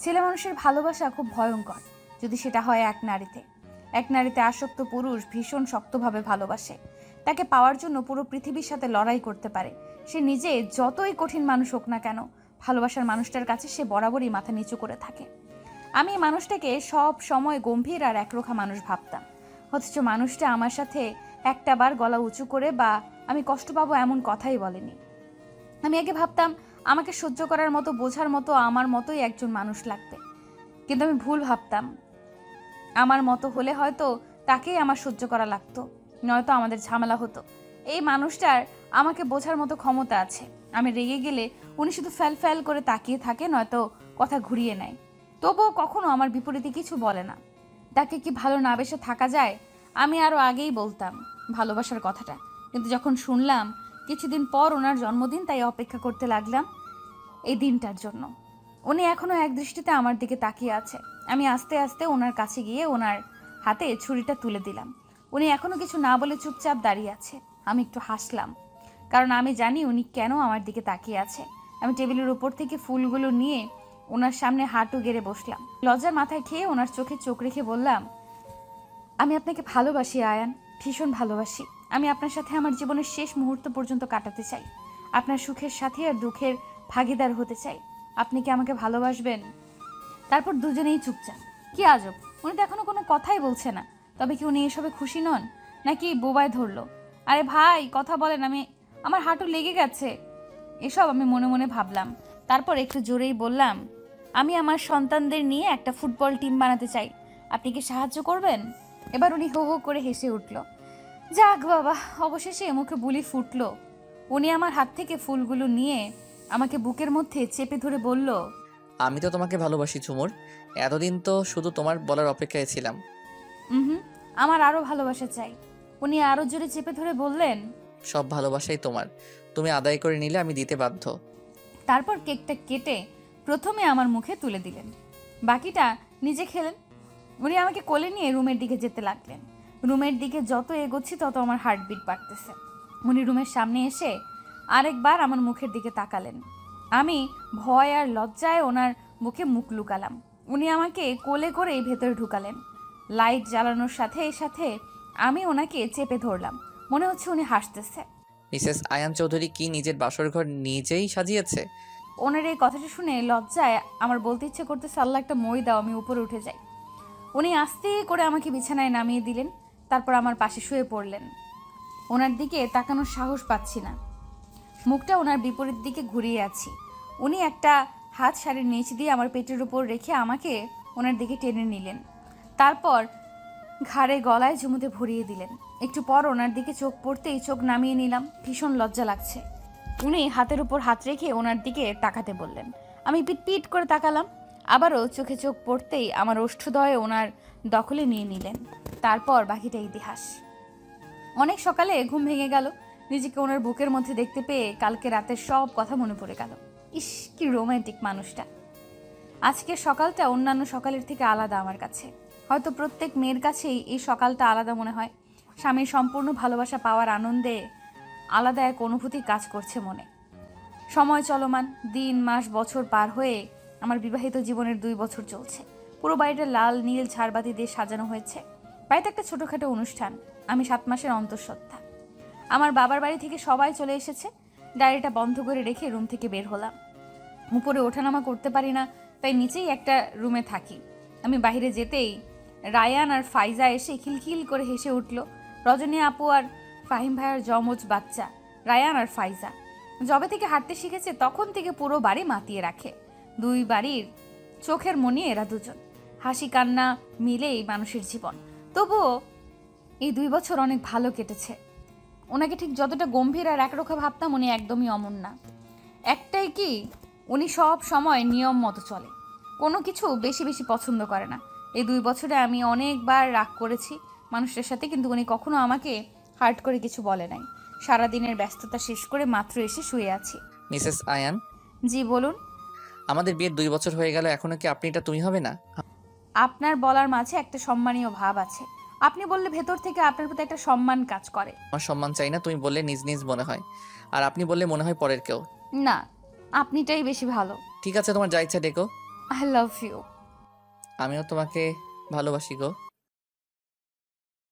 ছেলে মানুষের ভালোবাসা খুব ভয়ঙ্কর, যদি সেটা হয় এক নারীতে। এক নারীতে আসক্ত পুরুষ ভীষণ শক্তভাবে ভালোবাসে। তাকে পাওয়ার জন্য পুরো পৃথিবীর সাথে লড়াই করতে পারে। সে নিজে যতই কঠিন মানুষ হোক না কেন, ভালোবাসার মানুষটার কাছে সে বরাবরই মাথা নিচু করে থাকে। আমি এই মানুষটাকে সব সময় গম্ভীর আর একরোখা মানুষ ভাবতাম, অথচ মানুষটা আমার সাথে একটা বার গলা উঁচু করে বা আমি কষ্ট পাবো এমন কথাই বলেনি। আমি আগে ভাবতাম আমাকে সহ্য করার মতো, বোঝার মতো আমার মতোই একজন মানুষ লাগবে, কিন্তু আমি ভুল ভাবতাম। আমার মতো হলে হয়তো তাকেই আমার সহ্য করা লাগতো, নয়তো আমাদের ঝামেলা হতো। এই মানুষটার আমাকে বোঝার মতো ক্ষমতা আছে। আমি রেগে গেলে উনি শুধু ফ্যাল ফ্যাল করে তাকিয়ে থাকে, নয়তো কথা ঘুরিয়ে নেয়। তবুও কখনো আমার বিপরীতে কিছু বলে না। তাকে কি ভালো না বেসে থাকা যায়? আমি আরও আগেই বলতাম ভালোবাসার কথাটা, কিন্তু যখন শুনলাম কিছুদিন পর ওনার জন্মদিন, তাই অপেক্ষা করতে লাগলাম এই দিনটার জন্য। উনি এখনও এক দৃষ্টিতে আমার দিকে তাকিয়ে আছে। আমি আস্তে আস্তে ওনার কাছে গিয়ে ওনার হাতে ছুরিটা তুলে দিলাম। উনি এখনও কিছু না বলে চুপচাপ দাঁড়িয়ে আছে। আমি একটু হাসলাম, কারণ আমি জানি উনি কেন আমার দিকে তাকিয়ে আছে। আমি টেবিলের উপর থেকে ফুলগুলো নিয়ে ওনার সামনে হাঁটু গেড়ে বসলাম। লজ্জার মাথায় খেয়ে ওনার চোখে চোখ রেখে বললাম, আমি আপনাকে ভালোবাসি আয়ান, ভীষণ ভালোবাসি। আমি আপনার সাথে আমার জীবনের শেষ মুহূর্ত পর্যন্ত কাটাতে চাই। আপনার সুখের সাথে আর দুঃখের ভাগিদার হতে চাই। আপনি কি আমাকে ভালোবাসবেন? তারপর দুজনেই চুপচাপ। কি আজব, উনি তো এখনো কোনো কথাই বলছে না। তবে কি উনি এসবে খুশি নন, নাকি বোবায় ধরলো? আরে ভাই কথা বলেন, আমার হাঁটু লেগে গেছে। এসব আমি মনে মনে ভাবলাম। তারপর একটু জোরেই বললাম, আমি আমার সন্তানদের নিয়ে একটা ফুটবল টিম বানাতে চাই, আপনি কি সাহায্য করবেন? এবার উনি হো হো করে হেসে উঠল। যাক বাবা, অবশেষে মুখে বুলি ফুটলো। উনি আমার হাত থেকে ফুলগুলো নিয়ে আমাকে বুকের মধ্যে চেপে ধরে বলল, আমি তো তোমাকে ভালোবাসি ঝুমুর, এতদিন তো শুধু তোমার বলার অপেক্ষায় ছিলাম। হুম, আমার আরো ভালোবাসা চাই। উনি আরো জোরে চেপে ধরে বললেন, সব ভালোবাসাই তোমার, তুমি আদায় করে নিলে আমি দিতে বাধ্য। তারপর কেকটা কেটে প্রথমে আমার মুখে তুলে দিলেন, বাকিটা নিজে খেলেন। উনি আমাকে কোলে নিয়ে রুমের দিকে যেতে লাগলেন। রুমের দিকে যত এগোচ্ছি তত আমার হার্টবিট বাড়তেছে। উনি রুমের সামনে এসে আরেকবার আমার মুখের দিকে তাকালেন। আমি ভয় আর লজ্জায় ওনার মুখে মুখ লুকালাম। উনি আমাকে কোলে করেই ভেতরে ঢুকালেন। লাইট জ্বালানোর সাথে সাথে আমি ওনাকে চেপে ধরলাম। মনে হচ্ছে উনি হাসতেছে। মিসেস আয়ান চৌধুরী কি নিজের বাসর ঘর নিজেই সাজিয়েছে? ওনার এই কথাটা শুনে লজ্জায় আমার বলতে ইচ্ছে করতেছে, আল্লাহ একটা মই দাও, আমি উপরে উঠে যাই। উনি আস্তে করে আমাকে বিছানায় নামিয়ে দিলেন, তারপর আমার পাশে শুয়ে পড়লেন। ওনার দিকে তাকানোর সাহস পাচ্ছি না, মুখটা ওনার বিপরীত দিকে ঘুরিয়ে আছি। উনি একটা হাত শাড়ির নিচ দিয়ে আমার পেটের উপর রেখে আমাকে ওনার দিকে টেনে নিলেন, তারপর ঘাড়ে গলায় ঝুমুতে ভরিয়ে দিলেন। একটু পর ওনার দিকে চোখ পড়তেই চোখ নামিয়ে নিলাম। ভীষণ লজ্জা লাগছে। উনি হাতের উপর হাত রেখে ওনার দিকে তাকাতে বললেন। আমি পিট করে তাকালাম। আবারও চোখে চোখ পড়তেই আমার ওষ্ঠদয়ে ওনার দখলে নিয়ে নিলেন। তারপর বাকিটা ইতিহাস। অনেক সকালে ঘুম ভেঙে গেল। নিজেকে ওনার বুকের মধ্যে দেখতে পেয়ে কালকে রাতের সব কথা মনে পড়ে গেল। ইস, কি রোমান্টিক মানুষটা। আজকের সকালটা অন্যান্য সকালের থেকে আলাদা আমার কাছে। হয়তো প্রত্যেক মেয়ের কাছেই এই সকালটা আলাদা মনে হয়। স্বামীর সম্পূর্ণ ভালোবাসা পাওয়ার আনন্দে আলাদা এক অনুভূতি কাজ করছে মনে। সময় চলমান, দিন মাস বছর পার হয়ে আমার বিবাহিত জীবনের 2 বছর চলছে। পুরো বাড়িটা লাল নীল ঝাড়বাতি দিয়ে সাজানো হয়েছে। বাড়িতে একটা ছোটোখাটো অনুষ্ঠান। আমি 7 মাসের অন্তঃসত্ত্বা। আমার বাবার বাড়ি থেকে সবাই চলে এসেছে। ডায়েরিটা বন্ধ করে রেখে রুম থেকে বের হলাম। উপরে ওঠানামা করতে পারি না, তাই নিচেই একটা রুমে থাকি। আমি বাইরে যেতেই রায়ান আর ফাইজা এসে খিলখিল করে হেসে উঠল। রজনী আপু আর ফাহিম ভাইয়ার জমজ বাচ্চা রায়ান আর ফাইজা যবে থেকে হাঁটতে শিখেছে তখন থেকে পুরো বাড়ি মাতিয়ে রাখে। 2 বাড়ির চোখের মনি এরা দুজন। হাসি কান্না মিলেই মানুষের জীবন। তবুও এই 2 বছর অনেক ভালো কেটেছে। ওনাকে ঠিক যতটা গম্ভীর আর একরোখা ভাবতাম, উনি একদমই অমন না। একটাই কি, উনি সব সময় নিয়ম মতো চলে, কোনো কিছু বেশি বেশি পছন্দ করে না। এই 2 বছরে আমি অনেকবার রাগ করেছি মানুষের সাথে, কিন্তু উনি কখনো আমাকে হার্ট করে কিছু বলে নাই। সারাদিনের ব্যস্ততা শেষ করে মাত্র এসে শুয়ে আছি। মিসেস আয়ান, জি বলুন। আমাদের বিয়ের 2 বছর হয়ে গেল, এখনো কি আপনিটা তুমি হবে না? আপনার বলার মাঝে একটা সম্মানীয় ভাব আছে। আপনি বললে ভেতর থেকে আপনার প্রতি একটা সম্মান কাজ করে। আমার সম্মান চাই না, তুমি বললে নিজ নিজ মনে হয়, আর আপনি বললে মনে হয় পরের কেউ। না, আপনিটাই বেশি ভালো। ঠিক আছে, তোমার যা ইচ্ছা ডেকো। I love you. আমিও তোমাকে ভালোবাসি গো।